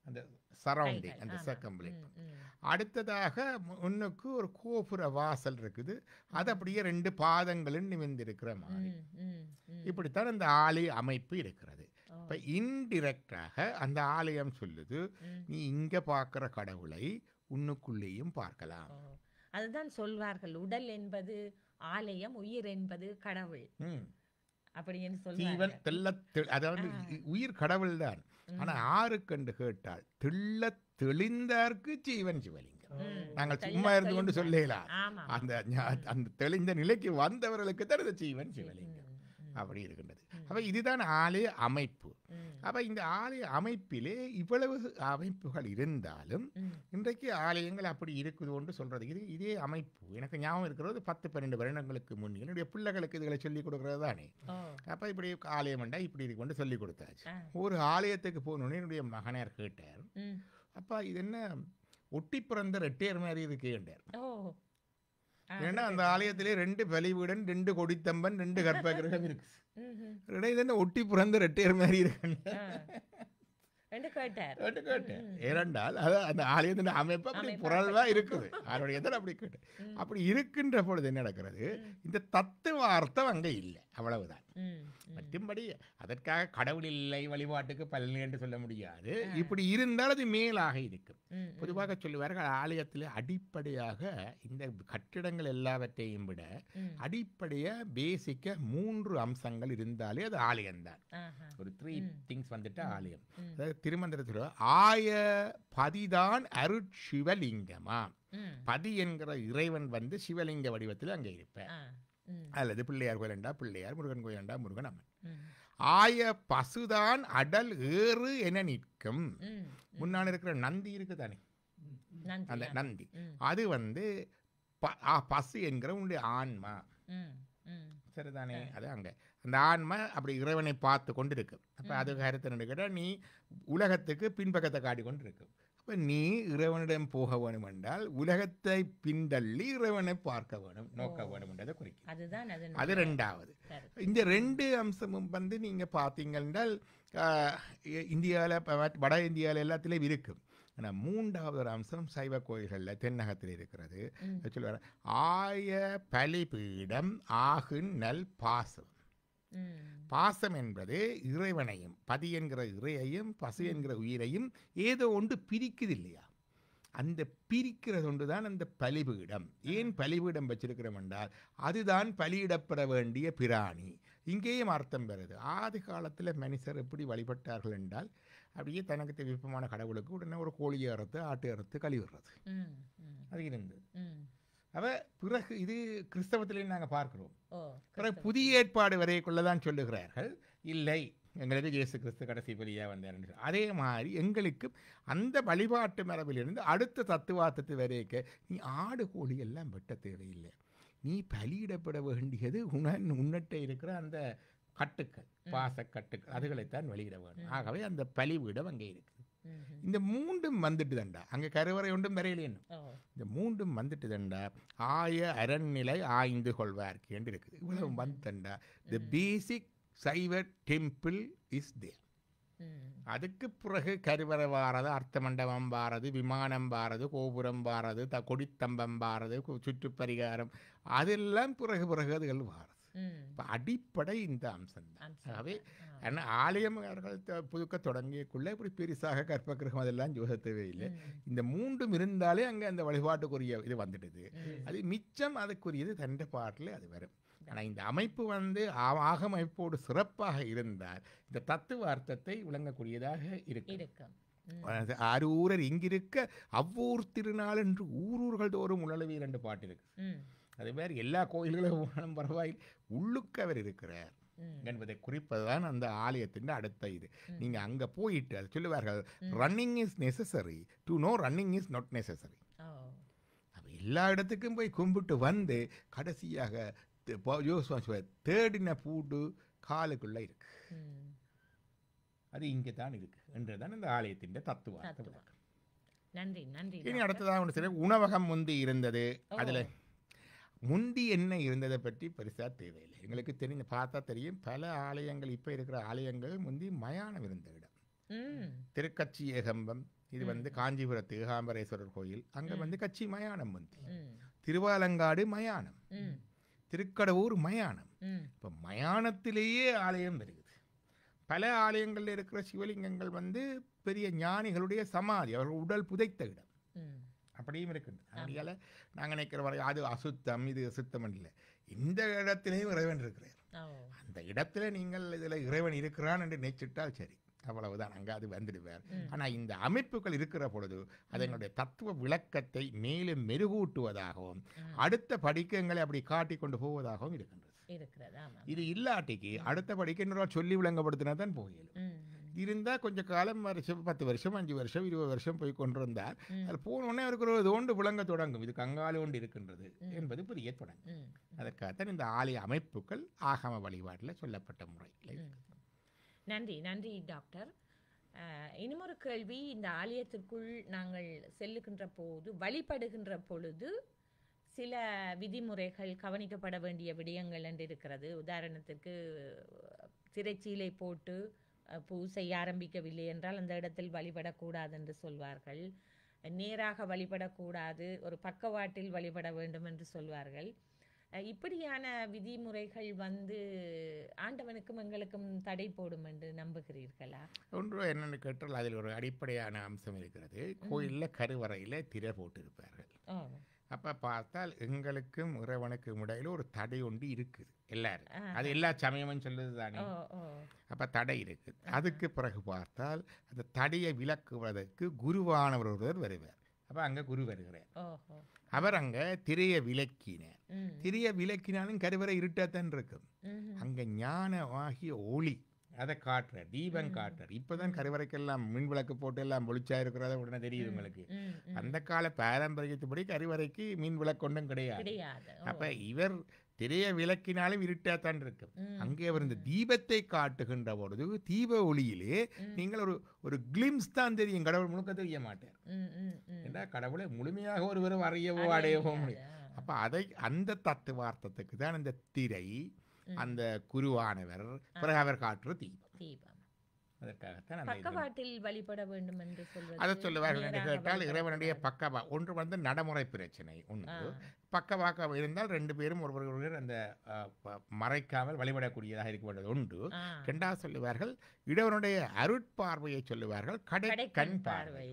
அந்த சரௌண்டிங், அந்த சர்க்கம்ப்ளெக்ஸ். அடுத்ததாக முன்னுக்கு ஒரு கோபுர வாசல் இருக்குது. அது அப்படியே 2 பாதங்களும் நிமிர்ந்திருக்கிற மாதிரி. இப்படித்தான் அந்த ஆலய அமைப்பு இருக்கிறது. இப்போ இன்டிரெக்டாக அந்த ஆலயம் சொல்லுது, நீ இங்க பார்க்கிற கடவுளை உன்னுக்குள்ளேயும் பார்க்கலாம். அதுதான் சொல்வார்கள், உடல் என்பது ஆலயம், உயிர் என்பது கடவுள். அப்படின்னு சொல்லுவாங்க. அதாவது உயிர் கடவுள் தான். ஆனா ஆறுக்கண்டு கேட்டால் தெள்ள தெளிந்தார்க்கு ஜீவன் சிவலிங்கம். நாங்கள் சும்மா இருந்து கொண்டு சொல்லலாம். அந்த தெளிந்த நிலைக்கு வந்தவர்களுக்கு தான் இந்த ஜீவன் சிவலிங்கம் அப்படி இருக்கின்றது. அப்ப இதுதான் ஆலய அமைப்பு. அப்ப இந்த ஆலய அமைப்பிலே இவ்வளவு அமைப்புகள் இருந்தாலும் இன்றைக்கு ஆலயங்கள் அப்படி இருக்குது என்று சொல்றது. இதே அமைப்பு எனக்கு ஞாபகம் இருக்கிறது 10-12 வருடங்களுக்கு முன் என்னுடைய பிள்ளைகளுக்கு இதுகளை சொல்லிக் கொடுக்கறது தானே. அப்ப இப்படி ஆலயம் என்றா இப்படி இருக்கு கொண்டு சொல்லிக் கொடுத்தாச்சு. ஒரு ஆலயத்துக்கு போகணுன்னு என்னுடைய மகனார் கேட்டார், அப்பா இது என்ன ஒட்டி பிறந்த ரெட்டையர் மாதிரி இருக்கு என்றார். ஏன்னா அந்த ஆலயத்திலே 2 பலிபீடன், 2 கொடித்தம்பன், 2 கற்பகிரகம் இருக்கு. இடையில ஒட்டி பிறந்த ரெட்டையர் மாதிரி இருக்கு. ஏனென்றால் அந்த ஆலயத்தின் அமைப்பு அப்படி புரள்வா இருக்குது. அவருடைய எதிர அப்படி கேட்டு அப்படி இருக்கின்ற பொழுது என்ன நடக்கிறது, இந்த தத்துவ அர்த்தம் அங்க இல்லை, அவ்வளவுதான். மற்றும்படி அதற்காக கடவுள் இல்லை, வழிபாட்டுக்கு பலன் என்று சொல்ல முடியாது. இப்படி இருந்தால் அது மேலாக இருக்கும். பொதுவாக சொல்லுவார்கள், ஆலயத்தில் அடிப்படையாக இந்த கட்டிடங்கள் எல்லாவற்றையும் விட அடிப்படையா பேசிக்க 3 அம்சங்கள் இருந்தாலே அது ஆலயம்தான். ஒரு 3 திங்ஸ் வந்துட்டு ஆலயம். திருமந்திரத்தில் ஆய பதிதான் அருட்சிவலிங்கமா, பதி என்கிற இறைவன் சிவலிங்க வடிவத்தில் அங்கே இருப்பேன். அல்லது பிள்ளையார் கோயிலண்டா பிள்ளையார், முருகன் கோயிலண்டா முருகன் அம்மன். ஆய பசுதான் அடல் ஏறு என நிற்கும். முன்னாடி இருக்கிற நந்தி இருக்கு தானே, அந்த நந்தி அது பசு என்கிற உன்னுடைய ஆன்மா, சரிதானே. அது அங்க அந்த ஆன்மா அப்படி இறைவனை பார்த்து கொண்டு இருக்கு. அப்ப அது கருத்து கேட்டால் நீ உலகத்துக்கு பின்பக்கத்தை காட்டி கொண்டு இருக்கு. அப்ப நீ இறைவனிடம் போக வேணும் என்றால் உலகத்தை பின்தள்ளி இறைவனை பார்க்க வேணும், நோக்க வேணும் என்றதை குறிக்கும். அது 2வது. இந்த 2 அம்சமும் நீங்க பார்த்தீங்க என்றால் இந்தியாவில், வட இந்தியாவில் எல்லாத்திலையும் இருக்கும். ஆனால் 3வது அம்சம் சைவ கோயில்களில் தென்னகத்தில் இருக்கிறது. சொல்லுவார், ஆய பலிபீடம் ஆகு நல் பாசம். பாசம் என்பது இறைவனையும், பதி என்கிற இறையையும், பசு என்கிற உயிரையும் ஏதோ ஒன்று பிரிக்குது இல்லையா? அந்த பிரிக்கிறது ஒன்றுதான் அந்த பலிபீடம். ஏன் பலிபீடம் வச்சிருக்கிறோம் என்றால் அதுதான் பலியிடப்பட வேண்டிய பிராணி. இங்கேயும் அர்த்தம் பெறுது. ஆதி காலத்தில் மனுஷர் எப்படி வழிபட்டார்கள் என்றால் அப்படியே தனக்கு விருப்பமான கடவுளுக்கு உடனே ஒரு கோழியை அறுத்து, ஆட்டு அறுத்து கழிவிடுறது. அது இருந்தது. அவ பிறகு இது கிறிஸ்தவத்திலையும் நாங்கள் பார்க்கிறோம். பிறகு புதிய ஏற்பாடு வரைக்குள்ளதான் சொல்லுகிறார்கள், இல்லை எங்களுக்கு இயேசு கிறிஸ்து கடைசி பலியா வந்தார். அதே மாதிரி எங்களுக்கு அந்த வழிபாட்டு மரபிலிருந்து அடுத்த தத்துவார்த்தத்து வரைக்க நீ ஆடு கோழி எல்லாம் வெட்ட தேவையில்லை. நீ பலியிடப்பட வேண்டியது உன்னட்ட இருக்கிற அந்த கட்டுக்கள், பாச கட்டுக்கள், அதுகளைத்தான் வெளியிட வேண்டும். ஆகவே அந்த பலிபீடம் அங்கே இருக்குது. இந்த 3ம் வந்துட்டு தண்டா, அங்கே கருவறை ஒன்றும் வரையிலேன்னு. இந்த 3ம் வந்துட்டு தண்டா ஆய அரண்நிலை ஆய்ந்து கொள்வார்க்கு என்று இருக்குது. இவ்வளவு வந்துட்டா தி பேசிக் சைவ டெம்பிள் இஸ் தேர். அதுக்கு பிறகு கருவறை வாரது, அர்த்த மண்டபம் வாரது, விமானம் வாரது, கோபுரம் வாரது, கொடித்தம்பம் வாரது, சுற்றுப்பரிகாரம், அதெல்லாம் பிறகு அதுகள் வாரது. இப்போ அடிப்படை இந்த அம்சம்தான். அம்சம் ஆகவே தான். ஆனால் ஆலயங்கள் புதுக்க தொடங்கியக்குள்ளே இப்படி பெருசாக கற்பகிரகம் அதெல்லாம் யோசிக்கவே இல்லை. இந்த மூன்றும் இருந்தாலே அங்கே அந்த வழிபாட்டுக்குரிய இது வந்துடுது. அது மிச்சம் அதுக்குரியது தண்ட பாட்டில் அது வரும். ஆனால் இந்த அமைப்பு வந்து ஆகமைப்போடு சிறப்பாக இருந்தால் இந்த தத்துவார்த்தத்தை விளங்கக்கூடியதாக இருக்கும். ஆறு ஊரர் இங்கிருக்க அவ்வூர் திருநாள் என்று ஊரூர்கள் தோறும் உழலவி 2 பாட்டு இருக்கு. அதே மாதிரி எல்லா கோயில்களும் பரவாயில்லை, உள்ளுக்கு அவர் இருக்கிறார் என்பதை குறிப்பதுதான் அந்த ஆலயத்தின் அடுத்த இது. நீங்க அங்க போயிட்டு அது சொல்லுவார்கள், running is necessary to know running is not necessary. எல்லா இடத்துக்கும் போய் கும்பிட்டு வந்து கடைசியாக தேடின பூண்டு காலுக்குள்ள இருக்கு, அது இங்கே தான் இருக்கு என்றுதான் இந்த ஆலயத்தின் தத்துவம். நன்றி நன்றி. இனி அடுத்ததாக ஒன்று சரி, உணவகம் முந்தி இருந்தது. அதுல முந்தி என்ன இருந்ததை பற்றி பெருசா தேவையில்லை, எங்களுக்கு தெரிஞ்ச பார்த்தா தெரியும். பல ஆலயங்கள் இப்ப இருக்கிற ஆலயங்கள் முந்தி மயானம் இருந்த இடம். திருக்கச்சி ஏகம்பம் இது வந்து காஞ்சிபுரத்து ஏகாம்பரேஸ்வரர் கோயில், அங்க வந்து கச்சி மயானம் முந்தி. திருவாலங்காடு மயானம், திருக்கடவூர் மயானம். இப்ப மயானத்திலேயே ஆலயம் வருகிறது. பல ஆலயங்களில் இருக்கிற சிவலிங்கங்கள் வந்து பெரிய ஞானிகளுடைய சமாதி, அவர்கள் உடல் புதைத்த இடம் அப்படியும் இருக்கின்றது. அதனால நாங்கள் நினைக்கிற வரை அது அசுத்தம் இது அசுத்தம் இல்லை, இந்த இடத்திலேயும் இறைவன் இருக்கிறார். அந்த இடத்துல நீங்கள் இதுல இறைவன் இருக்கிறான் என்று நினைச்சிட்டால் சரி, அவ்வளவுதான், அங்கே அது வந்துடுவார். ஆனால் இந்த அமைப்புகள் இருக்கிற பொழுது அதனுடைய தத்துவ விளக்கத்தை மேலும் மெருகூட்டுவதாகவும் அடுத்த படிக்கங்களை அப்படி காட்டி கொண்டு போவதாகவும் இருக்கின்றது. இது இல்லாட்டிக்கு அடுத்த படிக்க இன்னொரு சொல்லி விளங்கப்படுத்தினா தான் போயிடும். இருந்தால் கொஞ்சம் காலம் 10 வருஷம் 5 வருஷம் 20 வருஷம் போய் கொண்டிருந்தால் அது போனோடனே அவருக்கு ஒரு தோண்டு விளங்க தொடங்கும், இது கங்காலி ஒன்று இருக்கின்றது என்பது புரிய தொடங்கும். அதற்காகத்தான் இந்த ஆலய அமைப்புகள் ஆகம வழிபாட்டில் சொல்லப்பட்ட முறை. நன்றி நன்றி டாக்டர். இன்னுமொரு கேள்வி, இந்த ஆலயத்திற்குள் நாங்கள் செல்லுகின்ற போது வழிபடுகின்ற பொழுது சில விதிமுறைகள் கவனிக்கப்பட வேண்டிய விடயங்கள் என்று இருக்கிறது. உதாரணத்திற்கு திரைச்சீலை போட்டு பூசை ஆரம்பிக்கவில்லை என்றால் அந்த இடத்தில் வழிபடக்கூடாது என்று சொல்வார்கள். நேராக வழிபடக்கூடாது, ஒரு பக்கவாட்டில் வழிபட வேண்டும் என்று சொல்வார்கள். இப்படியான விதிமுறைகள் வந்து ஆண்டவனுக்கும் எங்களுக்கும் தடை போடும் என்று நம்புகிறீர்களா? ஒன்று என்னென்னு கேட்டால் அதில் ஒரு அடிப்படையான அம்சம் இருக்கிறது. கோயிலில் கருவறையில் திரை போட்டிருப்பார்கள். அப்போ பார்த்தால் எங்களுக்கும் இறைவனுக்கும் இடையில ஒரு தடை ஒன்று இருக்குது. எல்லாரும் அது எல்லா சமயமும் சொல்லுது தானே. அப்போ தடை இருக்குது. அதுக்கு பிறகு பார்த்தால் அந்த தடையை விலக்குவதற்கு குருவானவர் ஒருவர் வருவார். அப்போ அங்கே குரு வருகிறார். அவர் அங்கே திரையை விலக்கினார். திரையை விலக்கினாலும் கருவறை இருட்டாத்தான் இருக்கும். அங்கே ஞானமாகிய ஒளி அதை காட்டுறார், தீபம் காட்டுறார். இப்போதான் கருவறைக்கெல்லாம் மின் விளக்கு போட்டு எல்லாம் ஒளிச்சா இருக்கிறத உடனே தெரியுது உங்களுக்கு. அந்த கால பாரம்பரியத்துப்படி கருவறைக்கு மின் விளக்கு ஒன்றும் கிடையாது. அப்ப இவர் திரைய விளக்கினாலும் இருட்டாத்தான் இருக்கும். அங்கே அவர் இந்த தீபத்தை காட்டுகின்ற பொழுது தீப ஒளியிலே நீங்கள் ஒரு கிளிம்ஸ் தான் தெரியும், கடவுள் முழுக்க தெரிய மாட்டார். ஏன்னா கடவுளை முழுமையாக ஒருவரும் அறியவோ அடையவோ முடியும். அப்ப அதை அந்த தத்துவார்த்தத்துக்கு தான் இந்த திரை, அந்த குருவானவர், பிறகு அவர் காட்டுற தீபம். அதற்காகத்தான் பக்கவாட்டில் வழிபட வேண்டும் என்று சொல்வது. அதை சொல்லுவார்கள் என்று கேட்டால் இறைவனுடைய பக்கவா ஒன்று வந்து நடைமுறை பிரச்சனை ஒன்று. பக்கவாக்கம் இருந்தால் 2 பேரும் ஒருவர் அந்த மறைக்காமல் வழிபடக்கூடியதாக இருக்க வேண்டியது ஒன்று. 2வது சொல்லுவார்கள் இடவனுடைய அருட்பார்வையை சொல்லுவார்கள், கடைக்கண் பார்வை,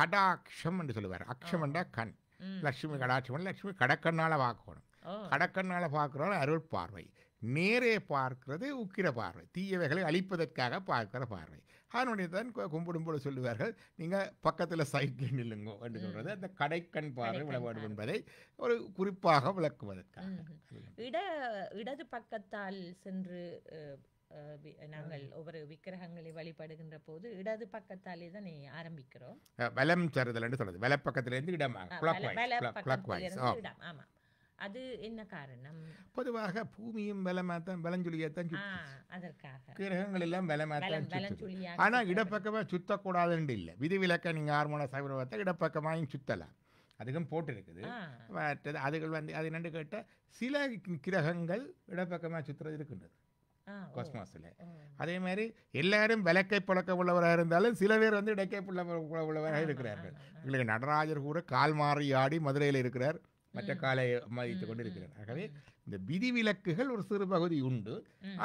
கடாட்சம் என்று சொல்லுவார். அக்ஷம் என்றா கண், லட்சுமி கடாட்சம், லட்சுமி கடக்கண்ணால பார்க்கணும். கடக்கண்ணால பார்க்கிறோம் அருள் பார்வை. நேரே பார்க்கிறது உக்கிர பார்வை, தீயவைகளை அழிப்பதற்காக பார்க்கிற பார்வை. அதனுடைய தான் கும்பிடும்போது சொல்லுவார்கள் நீங்கள் பக்கத்தில் சைக்கிள் நில்லுங்கோ என்று சொல்றது அந்த கடைக்கண் பார்வை விளவாடும் என்பதை ஒரு குறிப்பாக விளக்குவதற்காக. இடது பக்கத்தால் சென்று நாங்கள் ஒவ்வொரு விக்கிரகங்களை வழிபடுகின்ற போது இடது பக்கத்தாலே தான் ஆரம்பிக்கிறோம். வலம் தருதல் என்று சொல்றது, வல பக்கத்திலிருந்து இடமாக. ஆமா, அது என்ன காரணம்? பொதுவாக பூமியும் பலமாத்தான், பலஞ்சுழியத்தான் அதற்காக கிரகங்கள் எல்லாம் பலமாத்தான். ஆனா இடப்பக்கமா சுத்தக்கூடாதுன்னு இல்லை, விதிவிலக்க நீங்க ஹார்மோன சைவத்தை இடப்பக்கமாயும் சுத்தலாம், அதுக்கும் போட்டு இருக்குது. மற்றது அதுகள் வந்து அது என்னன்னு கேட்டால் சில கிரகங்கள் இடப்பக்கமாக சுற்றுறது இருக்கின்றது காஸ்மாஸில். அதே மாதிரி எல்லாரும் விளக்கை புழக்க உள்ளவராக இருந்தாலும் சில பேர் வந்து இடக்கை உள்ளவராக இருக்கிறார்கள். எங்களுக்கு நடராஜர் கூட கால் மாறி ஆடி மதுரையில் இருக்கிறார், மற்ற காலை மதித்து கொண்டு இருக்கிறார். ஆகவே இந்த விதிவிலக்குகள் ஒரு சிறு பகுதி உண்டு,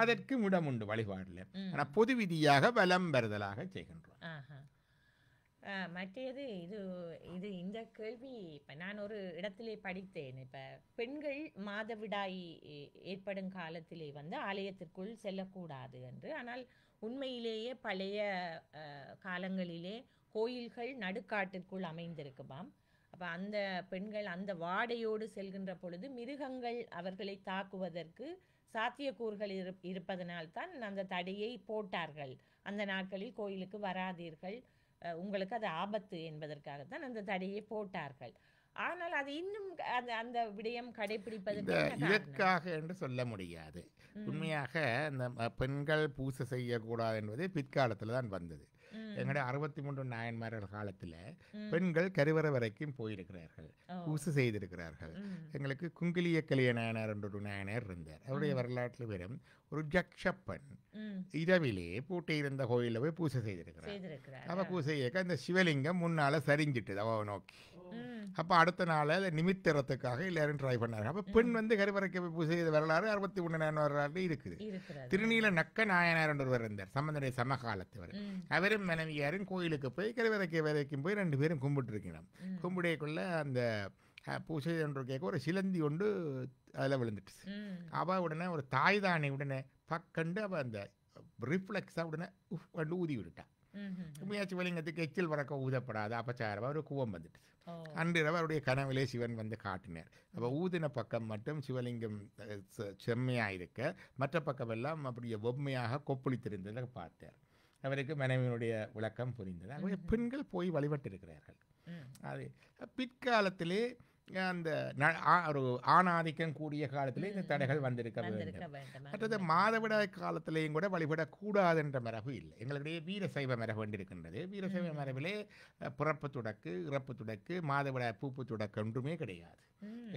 அதற்கு இடம் உண்டு வழிபாடுல. ஆனால் பொது விதியாக பலம் பெறுதலாக செய்கின்றோம். மற்றது இது இந்த கேள்வி இப்போ நான் ஒரு இடத்திலே படித்தேன். இப்போ பெண்கள் மாதவிடாய் ஏற்படும் காலத்திலே வந்து ஆலயத்திற்குள் செல்லக்கூடாது என்று. ஆனால் உண்மையிலேயே பழைய காலங்களிலே கோயில்கள் நடுக்காட்டிற்குள் அமைந்திருக்குமாம். அப்போ அந்த பெண்கள் அந்த வாடையோடு செல்கின்ற பொழுது மிருகங்கள் அவர்களை தாக்குவதற்கு சாத்தியக்கூறுகள் இருப்பதனால்தான் அந்த தடையை போட்டார்கள். அந்த நாட்களில் கோயிலுக்கு வராதீர்கள், உங்களுக்கு அது ஆபத்து என்பதற்காகத்தான் அந்த தடையை போட்டார்கள். ஆனால் அது இன்னும் அந்த விடயம் கடைபிடிப்பதற்கு இதற்காக என்று சொல்ல முடியாது. உண்மையாக அந்த பெண்கள் பூசை செய்யக்கூடாது என்பது பிற்காலத்தில் தான் வந்தது. எங்களுடைய 63 நாயன்மார்கள் காலத்தில் பெண்கள் கருவறை வரைக்கும் போயிருக்கிறார்கள், பூசை செய்திருக்கிறார்கள். எங்களுக்கு குங்கிலிய கலிய நாயனார் என்ற ஒரு நாயனார் இருந்தார். அவருடைய வரலாற்றில் வெறும் ஒரு ஜக்ஷப்பன் இரவிலே பூட்டியிருந்த கோயிலில் போய் பூசை செய்திருக்கிறார். அவ பூசை அந்த சிவலிங்கம் முன்னால சரிஞ்சிட்டு அவ நோக்கி. அப்போ அடுத்த நாள் அதை நிமித்தறதுக்காக எல்லாரும் ட்ரை பண்ணாங்க. அப்போ பெண் வந்து கருவறைக்கு போய் பூசை செய்த வரலாறு 63 நாயனார் வரலாறு இருக்குது. திருநீல நக்க நாயனார் ஒருவர் இருந்தார், சம்பந்தனுடைய சமகாலத்தவர். அவரும் மனைவியாரும் கோயிலுக்கு போய் கருவறைக்கு வரைக்கும் போய் 2 பேரும் கும்பிட்டு இருக்கணும். கும்பிடைக்குள்ள அந்த பூசை ஒன்று கேட்க ஒரு சிலந்தி ஒன்று அதில் விழுந்துட்டு. அவள் உடனே ஒரு தாய்தானி உடனே பக்கண்டு அவள் அந்த ரிஃப்ளெக்ஸாக உடனே கண்டு ஊதி விட்டுட்டான். உண்மையாச்சு வலிங்கத்துக்கு எச்சில் வரக்க ஊதப்படாத அபச்சாரம் ஒரு கூவம் வந்துட்டு. அன்றிரவு அவருடைய கனவிலே சிவன் வந்து காட்டினார். அப்போ ஊதின பக்கம் மட்டும் சிவலிங்கம் செம்மையாக இருக்க, மற்ற பக்கம் எல்லாம் அப்படியே பொம்மையாக கொப்பளித்திருந்ததை பார்த்தார். அவருக்கு மனைவியினுடைய விளக்கம் புரிந்தது. ஆகவே பெண்கள் போய் வழிபட்டு இருக்கிறார்கள். அது பிற்காலத்திலே அந்த ஒரு ஆணாதிக்கம் கூடிய காலத்திலே இந்த தடைகள் வந்திருக்க வேண்டும். மற்றது மாதவிடாய் காலத்திலேயும் கூட வழிபடக்கூடாது என்ற மரபு இல்லை. எங்களுடைய வீரசைவ மரபு இருக்கின்றது. வீரசைவ மரபிலே பிறப்பு துடக்கு, இறப்பு துடக்கு, மாதவிடாய் பூப்பு துடக்கு ஒன்றுமே கிடையாது.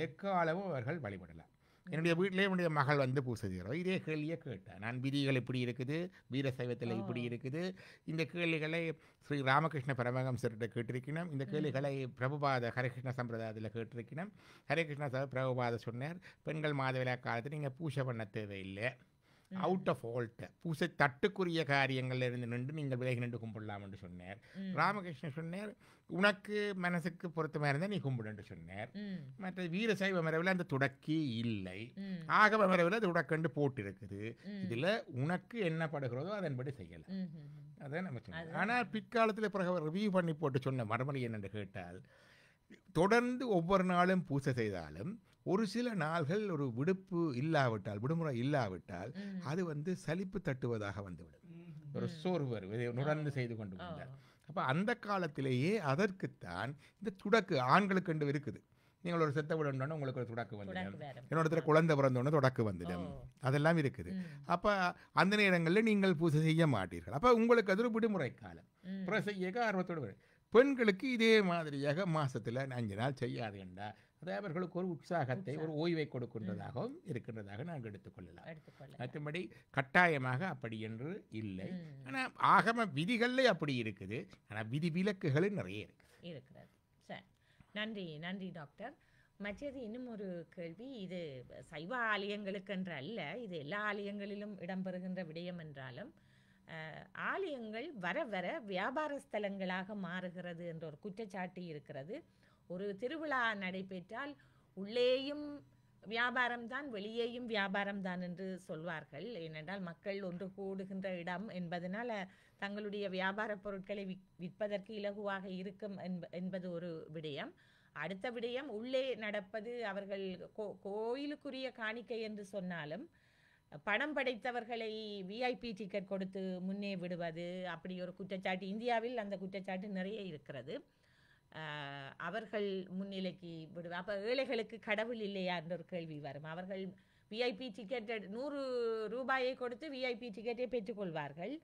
எக்காலமும் அவர்கள் வழிபடலாம். என்னுடைய வீட்டிலே என்னுடைய மகள் வந்து பூசை செய்கிறோம். இதே கேள்வியை கேட்டேன் நான். விதிகள் இப்படி இருக்குது, வீரசைவத்தில் இப்படி இருக்குது. இந்த கேள்விகளை ஸ்ரீ ராமகிருஷ்ண பரமஹம்சர்கிட்ட கேட்டிருக்கணும். இந்த கேள்விகளை பிரபுபாத ஹரிகிருஷ்ண சம்பிரதாயத்தில் கேட்டிருக்கணும். ஹரிகிருஷ்ண பிரபுபாத சொன்னார், பெண்கள் மாதவிழா காலத்தில் நீங்கள் பூஜை பண்ண தேவையில்லை, அவுட் ஆஃப் ஆல்ட் பூசை தட்டுக்குரிய காரியங்கள்ல இருந்து நின்று நீங்கள் விலகி நின்று கும்பிடலாம் என்று சொன்னார். ராமகிருஷ்ணன் சொன்னார், உனக்கு மனசுக்கு பொருத்தமாக இருந்தால் நீ கும்பிடு சொன்னார். மற்ற வீரசைவ மரபில் அந்த துடக்கி இல்லை, ஆகவ மரபில் அது துடக்கண்டு போட்டு இருக்குது. இதுல உனக்கு என்ன படுகிறதோ அதன்படி செய்யலாம். அதான் நம்ம சொன்னோம். ஆனால் பிற்காலத்தில் பிறகு ரிவ்யூ பண்ணி போட்டு சொன்ன மறுமொழி என்னென்று கேட்டால், தொடர்ந்து ஒவ்வொரு நாளும் பூசை செய்தாலும் ஒரு சில நாள்கள் ஒரு விடுப்பு இல்லாவிட்டால், விடுமுறை இல்லாவிட்டால் அது வந்து சலிப்பு தட்டுவதாக வந்துவிடும். ஒரு சோர்வு நுடர்ந்து செய்து கொண்டு வந்தார். அப்போ அந்த காலத்திலேயே அதற்குத்தான் இந்த துடக்கு ஆண்களுக்கு என்று இருக்குது. நீங்கள் ஒரு செத்த விடணுன்னா உங்களுக்கு ஒரு துடக்கு வந்துடும், என்னோட குழந்தை பிறந்தோன்னு தொடக்கு வந்துடும், அதெல்லாம் இருக்குது. அப்போ அந்த நேரங்களில் நீங்கள் பூசை செய்ய மாட்டீர்கள். அப்போ உங்களுக்கு அது ஒரு விடுமுறை காலம், செய்ய ஆர்வத்தோடு. பெண்களுக்கு இதே மாதிரியாக மாசத்துல 5 நாள் செய்யாது என்றால் அது அவர்களுக்கு ஒரு உற்சாகத்தை, ஒரு ஓய்வை கொடுக்கின்றதாகவும் இருக்கின்றதாக நாங்கள் எடுத்துக்கொள்ளலாம். மற்றபடி கட்டாயமாக அப்படி என்று இல்லை. ஆனால் ஆகம விதிகளே அப்படி இருக்குது. ஆனால் விதி விலக்குகளும் நிறைய இருக்கிறது. சரி, நன்றி டாக்டர். மற்றது இன்னும் ஒரு கேள்வி. இது சைவ ஆலயங்களுக்கு என்று அல்ல, இது எல்லா ஆலயங்களிலும் இடம்பெறுகின்ற விடயம் என்றாலும் ஆலயங்கள் வர வர வியாபார ஸ்தலங்களாக மாறுகிறது என்ற ஒரு குற்றச்சாட்டு இருக்கிறது. ஒரு திருவிழா நடைபெற்றால் உள்ளேயும் வியாபாரம்தான், வெளியேயும் வியாபாரம்தான் என்று சொல்வார்கள். ஏனென்றால் மக்கள் ஒன்று கூடுகின்ற இடம் என்பதனால் தங்களுடைய வியாபார பொருட்களை விற்பதற்கு இலகுவாக இருக்கும் என்பது ஒரு விடயம். அடுத்த விடயம், உள்ளே நடப்பது அவர்கள் கோயிலுக்குரிய காணிக்கை என்று சொன்னாலும் பணம் படைத்தவர்களை விஐபி டிக்கெட் கொடுத்து முன்னே விடுவது, அப்படி ஒரு குற்றச்சாட்டு இந்தியாவில் அந்த குற்றச்சாட்டு நிறைய இருக்கிறது. அவர்கள் முன்னிலைக்கு விடுவார். அப்போ ஏழைகளுக்கு கடவுள் இல்லையா என்ற ஒரு கேள்வி வரும். அவர்கள் விஐபி டிக்கெட் 100 ரூபாயை கொடுத்து விஐபி டிக்கெட்டை பெற்றுக்கொள்வார்கள்.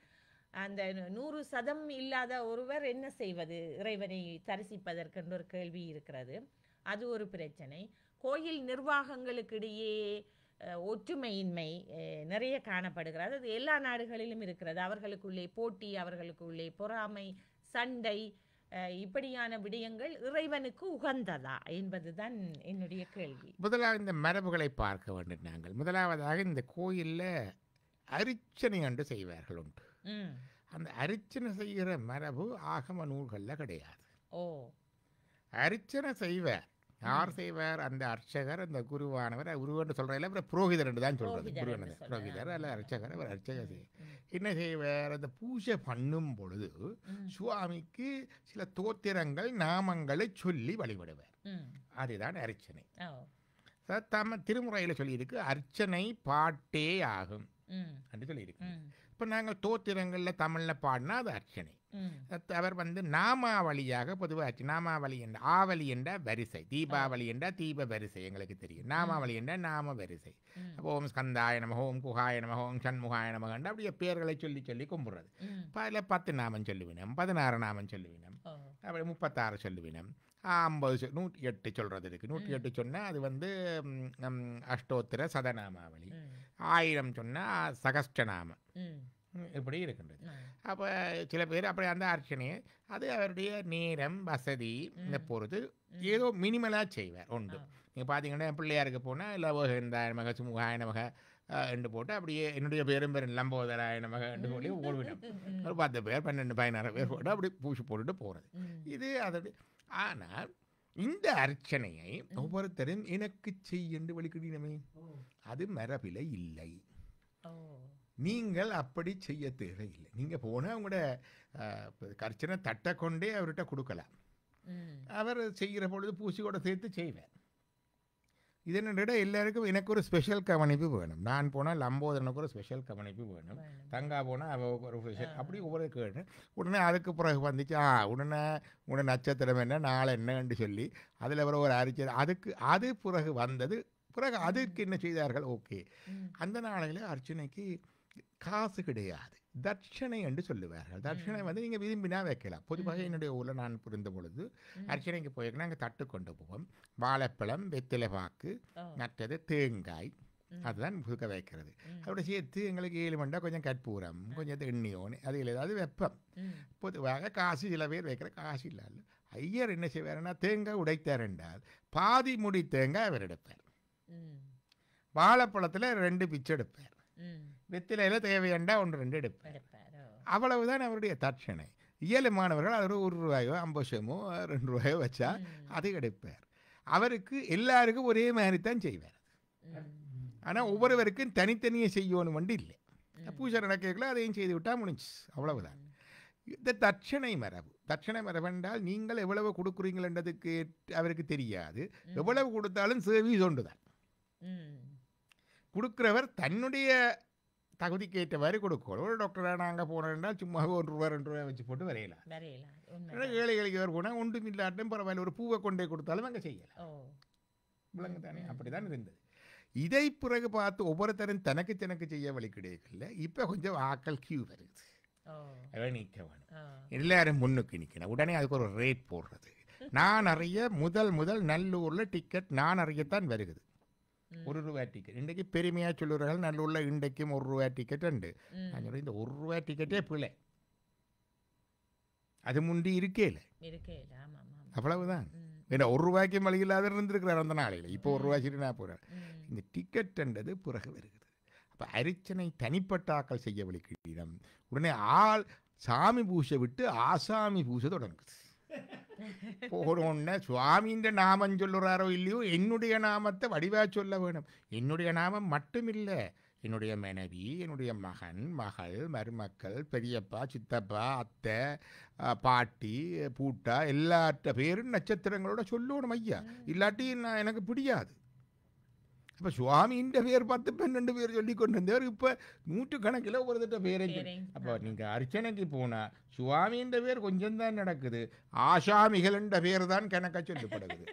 அந்த 100% இல்லாத ஒருவர் என்ன செய்வது இறைவனை தரிசிப்பதற்கென்ற ஒரு கேள்வி இருக்கிறது. அது ஒரு பிரச்சனை. கோயில் நிர்வாகங்களுக்கிடையே ஒற்றுமையின்மை நிறைய காணப்படுகிறது. அது எல்லா நாடுகளிலும் இருக்கிறது. அவர்களுக்குள்ளே போட்டி, அவர்களுக்குள்ளே பொறாமை, சண்டை, இப்படியான விடயங்கள் இறைவனுக்கு உகந்ததா என்பதுதான் என்னுடைய கேள்வி. முதலாவது இந்த மரபுகளை பார்க்க வேண்டும் நாங்கள். முதலாவதாக இந்த கோயிலில் அர்ச்சனை என்று செய்வார்கள் உண்டு. அந்த அர்ச்சனை செய்கிற மரபு ஆகம நூல்களில் கிடையாது. அர்ச்சனை செய்வார். யார் செய்வார்? அந்த அர்ச்சகர், அந்த குருவானவர். குருவன்னு சொல்கிறதில்ல, அப்புறம் புரோகிதர் என்று தான் சொல்கிறது. குருவானவர் புரோகிதர் அல்ல அர்ச்சகர். அவர் அர்ச்சகர் என்ன செய்வார்? அந்த பூஜை பண்ணும் பொழுது சுவாமிக்கு சில தோத்திரங்கள் நாமங்களை சொல்லி வழிபடுவார். அதுதான் அர்ச்சனை. திருமுறையில் சொல்லியிருக்கு அர்ச்சனை பாட்டே ஆகும் என்று சொல்லியிருக்கு. இப்போ நாங்கள் தோத்திரங்களில் தமிழில் பாடினா அது அர்ச்சனை. அவர் நாமாவளியாக பொதுவாக நாமாவளி என்ற ஆவலி என்ற வரிசை, தீபாவளி என்ற தீப வரிசை எங்களுக்கு தெரியும். நாமாவளி என்ற நாம வரிசை. ஓம் ஸ்கந்தாய நமக, ஓம் குகாய நமக, ஓம் சண்முகாய நமகன்ற அப்படியே பேர்களை சொல்லி சொல்லி கும்பிட்றது. அதில் 10 நாமம் சொல்லுவினம், 16 நாமம் சொல்லுவினம், அப்படி 36 சொல்லுவினம், 50 108 சொல்கிறது இருக்குது. 108 சொன்னால் அது அஷ்டோத்திர சதநாமாவளி. 1000 சொன்னால் சகஸ்டநாமம். இப்படி இருக்கின்றது. அப்போ சில பேர் அப்படி அந்த அர்ச்சனையை அது அவருடைய நேரம் வசதி இந்த பொறுத்து ஏதோ மினிமலாக செய்வார் உண்டு. நீங்கள் பார்த்தீங்கன்னா பிள்ளையாருக்கு போனால் இல்லை கோவிந்தாய நமக, சுமுகாய நமக என்று போட்டு அப்படியே என்னுடைய பேரும் லம்போதராய நமக என்று சொல்லி ஓடுவிடும். ஒரு 10 பேர் 12 16 பேர் போட்டு அப்படி பூசி போட்டுட்டு போகிறது. இது அதோட. ஆனால் இந்த அர்ச்சனையை ஒவ்வொருத்தரும் எனக்கு செய்யென்று வழிகிடமே, அது மரபில இல்லை. நீங்கள் அப்படி செய்ய தேவையில்லை. நீங்கள் போனால் உங்களோட அர்ச்சனை தட்டை கொண்டே அவர்கிட்ட கொடுக்கலாம். அவர் செய்கிற பொழுது பூசியோட சேர்த்து செய்வார். இதனிட எல்லாருக்கும் எனக்கு ஒரு ஸ்பெஷல் கவனிப்பு வேணும். நான் போனால் லம்போதரனுக்கு ஒரு ஸ்பெஷல் கவனிப்பு வேணும். தங்கா போனால் அவருக்கு ஒரு ஸ்பெஷல், அப்படி ஒவ்வொரு கேட்டேன். உடனே அதுக்கு பிறகு வந்துச்சு உடனே நட்சத்திரம் என்ன நாள் என்னன்னு சொல்லி அதில் ஒரு அரிச்சல் அதுக்கு அது பிறகு வந்தது. பிறகு அதுக்கு என்ன செய்தார்கள்? ஓகே, அந்த நாளையில் அர்ச்சனைக்கு காசு கிடையாது, தட்சணை என்று சொல்லுவார்கள். தட்சணை நீங்கள் விரும்பினா வைக்கலாம். பொதுவாக என்னுடைய ஊரில் நான் புரிந்த பொழுது அர்ச்சனைக்கு போயிருக்கேன். நாங்கள் தட்டு கொண்டு போவோம். வாழைப்பழம், வெத்திலை பாக்கு, மற்றது தேங்காய், அதுதான் புதுக்க வைக்கிறது. அதோட சேர்த்து எங்களுக்கு 7 மண்டா கொஞ்சம் கற்பூரம், கொஞ்சம் எண்ணியோன்னு அதில் ஏதாவது வெப்பம். பொதுவாக காசு சில பேர் வைக்கிற காசு இல்லாது ஐயர் என்ன செய்வாருன்னா தேங்காய் உடைத்தார் என்றால் பாதி முடி தேங்காய் அவர் எடுப்பார். வாழைப்பழத்தில் 2 பிச்சு எடுப்பார். வெத்திலையில் தேவையண்டா 1-2 எடுப்பார். அவ்வளவுதான் அவருடைய தட்சணை. இயலுமானவர்கள் அது ஒரு ரூபாயோ 50 2 ரூபாயோ வச்சா அது எடுப்பார். அவருக்கு எல்லாருக்கும் ஒரே மாதிரி தான் செய்வார். ஆனால் ஒவ்வொருவருக்கும் தனித்தனியே செய்யணும் வந்து இல்லை. பூஜை நடக்கல அதையும் செய்து விட்டால் முடிஞ்சு, அவ்வளவுதான். இந்த தட்சணை மரபு. தட்சணை மரபு என்றால் நீங்கள் எவ்வளவு கொடுக்குறீங்களன்றதுக்கு அவருக்கு தெரியாது. எவ்வளவு கொடுத்தாலும் சர்வீஸ் ஒன்று தான். கொடுக்குறவர் தன்னுடைய தகுதிக்கு ஏற்றவாறு கொடுக்கணும். ஒரு டாக்டராக நாங்கள் போனோம்னால் சும்மா 1 ரூபா 2 ரூபா வச்சு போட்டு வரையலாம். ஏழைகளுக்கு அவர் போனால் ஒன்றும் இல்லாட்டும் பரவாயில்ல, ஒரு பூவை கொண்டே கொடுத்தாலும் அங்கே செய்யலாம். விளங்கு தானே? அப்படி தான் இருந்தது. இதை பிறகு பார்த்து ஒவ்வொருத்தரும் தனக்கு செய்ய வழி கிடைக்கல. இப்போ கொஞ்சம் ஆக்கள் கியூ வருது. நிற்க வேணும், எல்லாரும் முன்னுக்கு நிற்கணும். உடனே அதுக்கு ஒரு ரேட் போடுறது. நான் அறிய முதல் நல்லூரில் டிக்கெட் நான் அறியத்தான் வருகிறது. 1 ரூபா டிக்கெட். இன்றைக்கு பெருமையாக சொல்லுறார்கள் நல்லூர்ல இன்றைக்கும் 1 ரூபா டிக்கெட் உண்டு. நான் சொல்கிறேன் இந்த 1 ரூபா டிக்கெட்டே பிள்ளை, அது முந்தி இருக்கேல. அவ்வளவுதான். ஏன்னா 1 ரூபாய்க்கு மளிகையில்லாத இருந்திருக்கிறார் அந்த நாளையில். இப்போ 1 ரூபாய் சரி நான் போகிறேன். இந்த டிக்கெட்ன்றது பிறகு வருகிறது. அப்போ அர்ச்சனை தனிப்பட்ட ஆக்கள் செய்ய வழிக்கிடம். உடனே சாமி பூசை விட்டு ஆசாமி பூசை தொடங்குது. போகணும்னா சுவாமின்ற நாமம் சொல்லுறாரோ இல்லையோ, என்னுடைய நாமத்தை வடிவாக சொல்ல வேணும். என்னுடைய நாமம் மட்டும் இல்லை, என்னுடைய மனைவி, என்னுடைய மகன், மகள், மருமக்கள், பெரியப்பா, சித்தப்பா, அத்தை, பாட்டி, பூட்டா எல்லாத்த பேரும் நட்சத்திரங்களோட சொல்லணும் ஐயா. இல்லாட்டி நான் எனக்கு பிடியாது. அப்போ சுவாமின்ற பேர் 10-12 பேர் சொல்லி கொண்டு வந்தவர் இப்போ 100 கணக்கில் ஒருத்தட்ட பேரை. அப்போ நீங்கள் அர்ச்சனைக்கு போனால் சுவாமின்ற பேர் கொஞ்சம் தான் நடக்குது, ஆசாமிகள்ன்ற பேர் தான் கணக்காக சொல்லப்படுது.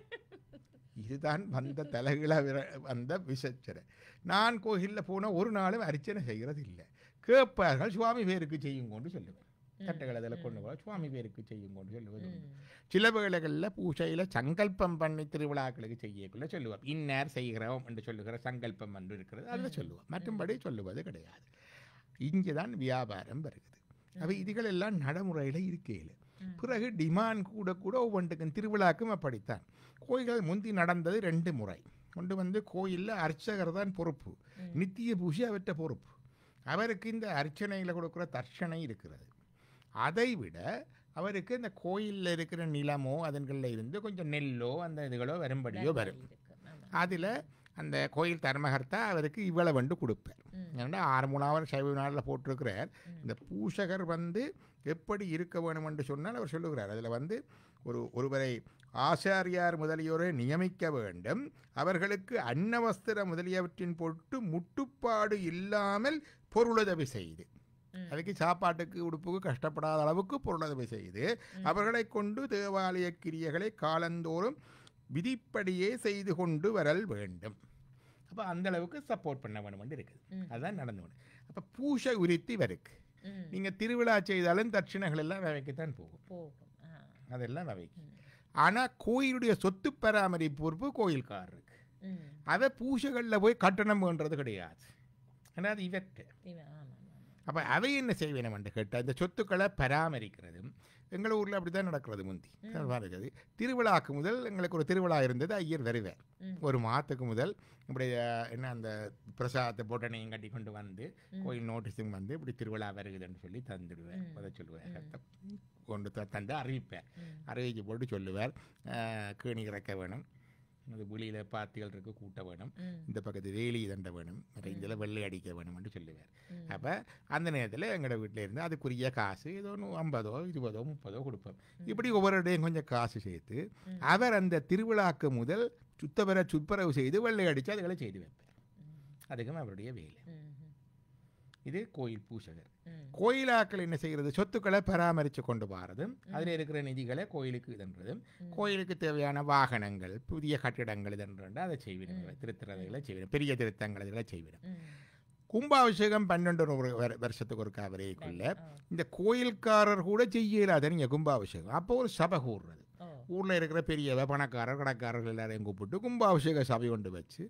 இதுதான் வந்த தலைகளாக வந்த விசச்சரை. நான் கோயிலில் போனால் ஒரு நாளும் அர்ச்சனை செய்கிறது இல்லை. கேட்பார்கள் சுவாமி பேருக்கு செய்யுங்கொண்டு சொல்லுவேன். கட்டைகள் அதில் கொண்டு போக சுவாமி பேருக்கு செய்யுங்கொண்டு சொல்லுவது. சில வேளைகளில் பூஜையில் சங்கல்பம் பண்ணி திருவிழாக்களுக்கு செய்யக்குள்ள சொல்லுவோம். இன்னார் செய்கிறோம் என்று சொல்லுகிற சங்கல்பம் என்று இருக்கிறது, அதில் சொல்லுவோம். மற்றும்படி சொல்லுவது கிடையாது. இங்கே தான் வியாபாரம் வருகிறது. அவை இதுகள் எல்லாம் நடைமுறையில் இருக்கையில் பிறகு டிமாண்ட் கூட கூட ஒவ்வொன்றுக்கும் திருவிழாக்கும் அப்படித்தான். கோயில்கள் முந்தி நடந்தது 2 முறை. ஒன்று வந்து கோயிலில் அர்ச்சகர் தான் பொறுப்பு, நித்திய பூஜை அவற்ற பொறுப்பு. அவருக்கு இந்த அர்ச்சனையில் கொடுக்குற தர்ஷனை இருக்கிறது. அதை விட அவருக்கு இந்த கோயிலில் இருக்கிற நிலமோ அதன்களில் இருந்து கொஞ்சம் நெல்லோ அந்த இதுகளோ வரும்படியோ வரும். அதில் அந்த கோயில் தர்மகர்த்தா அவருக்கு இவ்வளவு வந்து கொடுப்பார். ஏன்னா 6 சைவ நாளில் போட்டிருக்கிறார். இந்த பூஷகர் வந்து எப்படி இருக்க வேணும் என்று சொன்னால் அவர் சொல்லுகிறார். அதில் வந்து ஒருவரை ஆசாரியார் முதலியோரை நியமிக்க வேண்டும். அவர்களுக்கு அன்னவஸ்திர முதலியவற்றின் பொருட்டு முட்டுப்பாடு இல்லாமல் பொருளுதவி செய்து, அதுக்கு சாப்பாட்டுக்கு உடுப்புக்கு கஷ்டப்படாத அளவுக்கு பொருளுதவி செய்து அவர்களை கொண்டு தேவாலய கிரியைகளை காலந்தோறும் விதிப்படியே செய்து கொண்டு வரல் வேண்டும். அப்போ அந்த அளவுக்கு சப்போர்ட் பண்ண வேணும் இருக்குது. அதுதான் நடந்து வேணும். அப்போ பூஷை உரித்தி வருக்கு. நீங்கள் திருவிழா செய்தாலும் தட்சிணைகள் எல்லாம் வைக்கத்தான் போகும், அதெல்லாம் வைக்கும். ஆனால் கோயிலுடைய சொத்து பராமரிப்பு பொறுப்பு கோயில்காரருக்கு. அதை பூஷைகளில் போய் கட்டணம் பண்ணுறது கிடையாது. ஆனால் அது இவற்று. அப்போ அவை என்ன செய்ய வேணும் என்று கேட்டால் இந்த சொத்துக்களை பராமரிக்கிறதும் எங்கள் ஊரில் அப்படி தான் நடக்கிறது. முந்தி இருக்குது திருவிழாக்கு முதல் எங்களுக்கு ஒரு திருவிழா இருந்தது. ஐயர் வருவார். ஒரு மாதத்துக்கு முதல் இப்படி என்ன அந்த பிரசாதத்தை போட்டனையும் கட்டி கொண்டு வந்து கோயில் நோட்டீஸும் வந்து இப்படி திருவிழா வருகுதுன்னு சொல்லி தந்துடுவேன். அதை சொல்லுவேன், கொண்டு தந்து அறிவிப்பேன். அறிவிச்சு போட்டு சொல்லுவார், கேணி இறக்க வேணும், அது வெளியில் பாத்திகள் இருக்குது கூட்ட வேணும், இந்த பக்கத்து வேலி தண்ட வேணும், இதில் வெள்ளை அடிக்க வேணும்னு சொல்லுவார். அப்போ அந்த நேரத்தில் எங்களோட வீட்டில் இருந்து அதுக்குரிய காசு ஏதோ 50, 20, 30 கொடுப்போம். இப்படி ஒவ்வொரு இடையும் கொஞ்சம் காசு சேர்த்து அவர் அந்த திருவிழாக்கு முதல் சுத்தரவு செய்து வெள்ளை அடித்து அதுகளை செய்து வைப்பார். அதுக்கும் அவருடைய வேலை. இது கோயில் பூசகர். கோயிலாக்கள் என்ன செய்கிறது, சொத்துக்களை பராமரித்து கொண்டு போகிறதும் அதில் இருக்கிற நிதிகளை கோயிலுக்கு இதன்றதும் கோயிலுக்கு தேவையான வாகனங்கள் புதிய கட்டிடங்கள் இதன்றா அதை செய்விடும், திருத்தறதைகளை செய்விடும், பெரிய திருத்தங்கள் இதெல்லாம் செய்விடும். கும்பாபிஷேகம் 12 வருஷத்துக்கு ஒரு வரைக்குள்ள இந்த கோயில்காரர் கூட செய்யலாத நீங்கள் கும்பாபிஷேகம். அப்போ ஒரு சபை கூடுறது, ஊரில் இருக்கிற பெரிய பணக்காரர் கடைக்காரர்கள் எல்லாரையும் கூப்பிட்டு கும்பாபிஷேக சபை கொண்டு வச்சு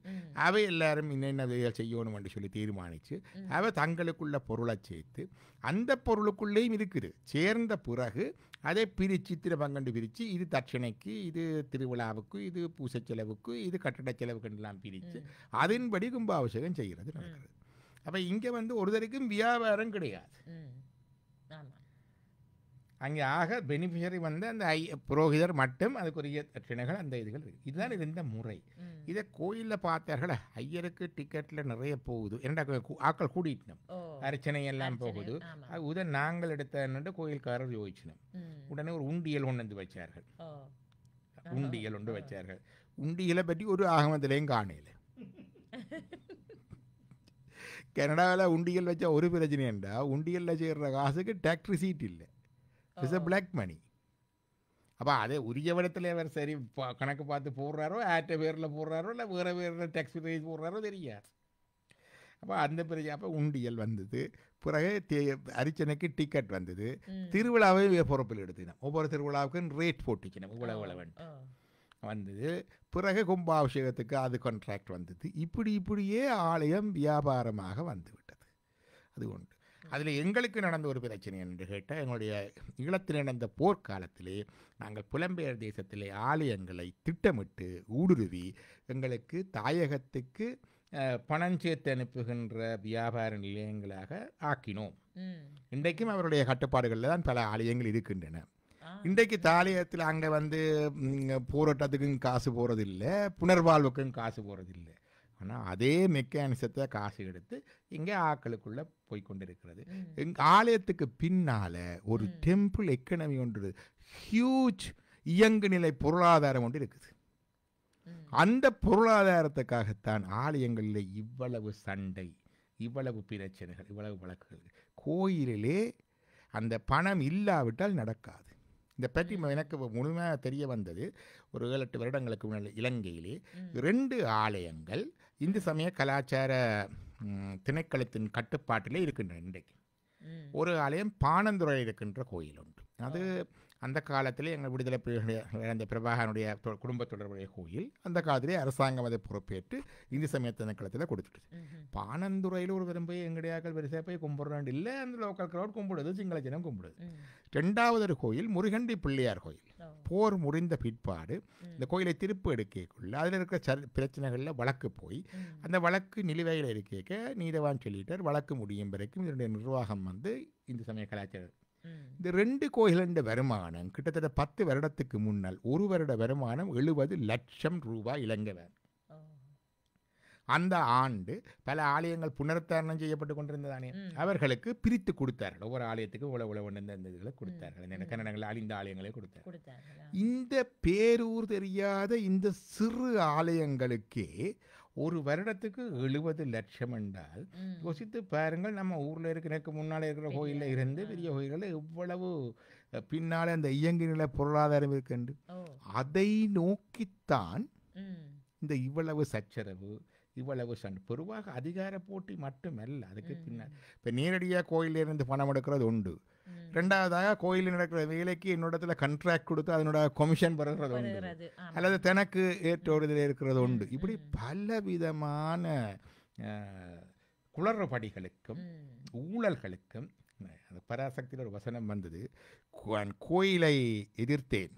அவை எல்லாரும் என்னென்ன செய்யணும்னு சொல்லி தீர்மானித்து அவை தங்களுக்குள்ள பொருளை சேர்த்து அந்த பொருளுக்குள்ளேயும் இருக்குது. சேர்ந்த பிறகு அதை பிரித்து பங்கண்டு பிரித்து இது தட்சணைக்கு, இது திருவிழாவுக்கு, இது பூசை செலவுக்கு, இது கட்டட செலவுக்கெல்லாம் பிரித்து அதன்படி கும்பாபிஷேகம் செய்கிறது நடக்கிறது. அப்போ இங்கே வந்து ஒருத்தருக்கும் வியாபாரம் கிடையாது. அங்கே ஆக பெனிஃபிஷரி வந்து அந்த புரோகிதர் மட்டும் அதுக்குரிய தட்சணைகள் அந்த இதுகள் இருக்குது. இதுதான் இருந்த முறை. இதை கோயிலில் பார்த்தார்கள், ஐயருக்கு டிக்கெட்டில் நிறைய போகுது, ஆக்கள் கூட்டிட்டோம், அர்ச்சனை எல்லாம் போகுது. உத நாங்கள் எடுத்த கோயில்காரர் யோசிச்சினோம். உடனே ஒரு உண்டியல் ஒன்று வந்து வச்சார்கள். உண்டியல் ஒன்று வச்சார்கள். உண்டியலை பற்றி ஒரு ஆகமத்திலையும் காணையில். கனடாவில் உண்டியல் வச்சா ஒரு பிரச்சனை என்றா, உண்டியலில் செய்கிற காசுக்கு டேக்ஸ் ரிசீட் இல்லை, இட்ஸ் அ பிளாக் மணி. அப்போ அதே உரிய இடத்துல அவர் சரி கணக்கு பார்த்து போடுறாரோ, ஆட்ட பேரில் போடுறாரோ, இல்லை வேறு வேறு டேக்ஸ் ரைஸ் போடுறாரோ தெரியாது. அப்போ அந்த பிரச்சனை. அப்போ உண்டியல் வந்தது. பிறகு அரிச்சனைக்கு டிக்கெட் வந்தது. திருவிழாவே பொறுப்பில் எடுத்துக்கணும். ஒவ்வொரு திருவிழாவுக்கும் ரேட் போட்டுக்கணும், இவ்வளவு வேண்டும் வந்தது. பிறகு கும்பாபிஷேகத்துக்கு அது கான்ட்ராக்ட் வந்தது. இப்படியே ஆலயம் வியாபாரமாக வந்துவிட்டது. அது ஒன்று. அதில் எங்களுக்கு நடந்த ஒரு பிரச்சனை என்று கேட்டால், எங்களுடைய ஈழத்தில் நடந்த போர்க்காலத்திலே நாங்கள் புலம்பெயர் தேசத்திலே ஆலயங்களை திட்டமிட்டு ஊடுருவி எங்களுக்கு தாயகத்துக்கு பணம் சேர்த்து அனுப்புகின்ற வியாபார நிலையங்களாக ஆக்கினோம். இன்றைக்கும் அவருடைய கட்டுப்பாடுகளில் தான் பல ஆலயங்கள் இருக்கின்றன. இன்றைக்கு தாலயத்தில் அங்கே வந்து போராட்டத்துக்கும் காசு போகிறதில்லை, புனர்வாழ்வுக்கும் காசு போகிறதில்லை. ஆனால் அதே மெக்கானிசத்தை காசு எடுத்து இங்கே ஆக்களுக்குள்ளே போய்கொண்டிருக்கிறது. எங்கள் ஆலயத்துக்கு பின்னால் ஒரு டெம்பிள் எக்கனமி ஒன்று, ஹியூஜ் இயங்கு நிலை பொருளாதாரம் ஒன்று இருக்குது. அந்த பொருளாதாரத்துக்காகத்தான் ஆலயங்களில் இவ்வளவு சண்டை, இவ்வளவு பிரச்சனைகள், இவ்வளவு வழக்குகள். கோயிலிலே அந்த பணம் இல்லாவிட்டால் நடக்காது. இந்த பற்றி எனக்கு முழுமையாக தெரிய வந்தது ஒரு 7-8 வருடங்களுக்கு முன்னால். இலங்கையிலே 2 ஆலயங்கள் இந்து சமய கலாச்சார திணைக்களத்தின் கட்டுப்பாட்டிலே இருக்கின்றன. இன்றைக்கு ஒரு ஆலயம் பாணந்துறையில் இருக்கின்ற கோயில் உண்டு. அது அந்த காலத்திலே எங்கள் விடுதலை அந்த பிரபாகரனுடைய குடும்ப தொடர்புடைய கோயில் அந்த காலத்திலே அரசாங்கம் அதை பொறுப்பேற்று இந்து சமய திணைக்களத்தில் கொடுத்துட்டு பானந்துறையில் ஒரு விரும்பி எங்கடையாக்கள் வரிசையாக போய் கும்பிட்றாண்டு இல்லை அந்த லோக்கல் கிரௌட் கும்பிடுது சிங்கள ஜனம் கும்பிடுது. ரெண்டாவது ஒரு கோயில் முருகண்டி பிள்ளையார் கோயில். போர் முறிந்த பிற்பாடு இந்த கோயிலை திருப்பு எடுக்கக்குள்ள அதில் இருக்கிற பிரச்சனைகளில் வழக்கு போய் அந்த வழக்கு நிலுவையில் இருக்க நீதவான் சொல்லிட்டார் வழக்கு முடியும் வரைக்கும் இதனுடைய நிர்வாகம் இந்து சமய கலாச்சாரம். இந்த 2 கோயிலின் வருமானம் கிட்டத்தட்ட 10 வருடத்துக்கு முன்னால் ஒரு வருட வருமானம் 70 லட்சம் ரூபாய் இலங்கை. அந்த ஆண்டு பல ஆலயங்கள் புனருத்தாரணம் செய்யப்பட்டு கொண்டிருந்ததானே அவர்களுக்கு பிரித்து கொடுத்தார்கள். ஒவ்வொரு ஆலயத்துக்கு உழவு இந்த இதுகளை கொடுத்தார்கள். கன்னடங்கள் அழிந்த ஆலயங்களே கொடுத்தார்கள். இந்த பேரூர் தெரியாத இந்த சிறு ஆலயங்களுக்கே ஒரு வருடத்துக்கு 70 லட்சம் என்றால் யோசித்து பாருங்கள். நம்ம ஊரில் இருக்கிறதுக்கு முன்னால் இருக்கிற கோயிலில் இருந்து பெரிய கோயில்கள் எவ்வளவு பின்னால் அந்த இயங்கு நிலை பொருளாதாரம் இருக்குண்டு அதை நோக்கித்தான் இந்த இவ்வளவு சச்சரவு இவ்வளவு சண்டை. பொதுவாக அதிகார போட்டி மட்டுமல்ல அதுக்கு பின்னால். இப்போ நேரடியாக கோயிலிருந்து பணம் எடுக்கிறது உண்டு. ரெண்டாவதாக கோயிலில் நடக்கிற வேலைக்கு என்னோடத்துல கண்ட்ராக்ட் கொடுத்து அதனோட கமிஷன் பெறுகிறது உண்டு, அல்லது தனக்கு ஏற்ற ஒரு இதில் இருக்கிறது உண்டு. இப்படி பல விதமான குளறுபடிகளுக்கும் ஊழல்களுக்கும் பராசக்தியில் ஒரு வசனம் வந்தது, கோயிலை எதிர்த்தேன்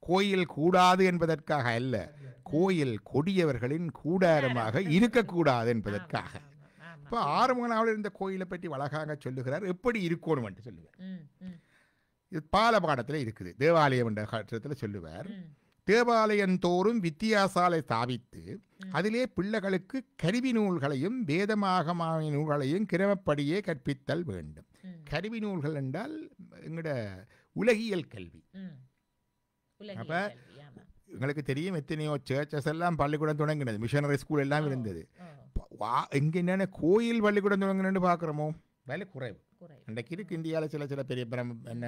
கோயில் கூடாது என்பதற்காக அல்ல, கோயில் கொடியவர்களின் கூடாரமாக இருக்கக்கூடாது என்பதற்காக. இப்போ ஆறுமுகனாவில் இருந்த கோயிலை பற்றி அழகாக சொல்லுகிறார், எப்படி இருக்கணும் என்று சொல்லுவார். இது பாலபாடத்தில் இருக்குது. தேவாலயம் என்ற கட்டத்தில் சொல்லுவார், தேவாலயம் தோறும் வித்தியாசாலை ஸ்தாபித்து அதிலே பிள்ளைகளுக்கு கருவி நூல்களையும் வேதமாகமான நூல்களையும் கிரமப்படியே கற்பித்தல் வேண்டும். கருவி நூல்கள் என்றால் எங்களோட உலகியல் கல்வி. அப்போ எங்களுக்கு தெரியும் எத்தனையோ சர்ச்சஸ் எல்லாம் பள்ளிக்கூடம் தொடங்கினது, மிஷனரி ஸ்கூல் எல்லாம் இருந்தது. எங்கே என்னென்ன கோயில் பள்ளிக்கூடம் தொடங்கினு பார்க்குறோமோ விலை குறைவு. இன்றைக்கு இருக்கு இந்தியாவில் சில பெரிய என்ன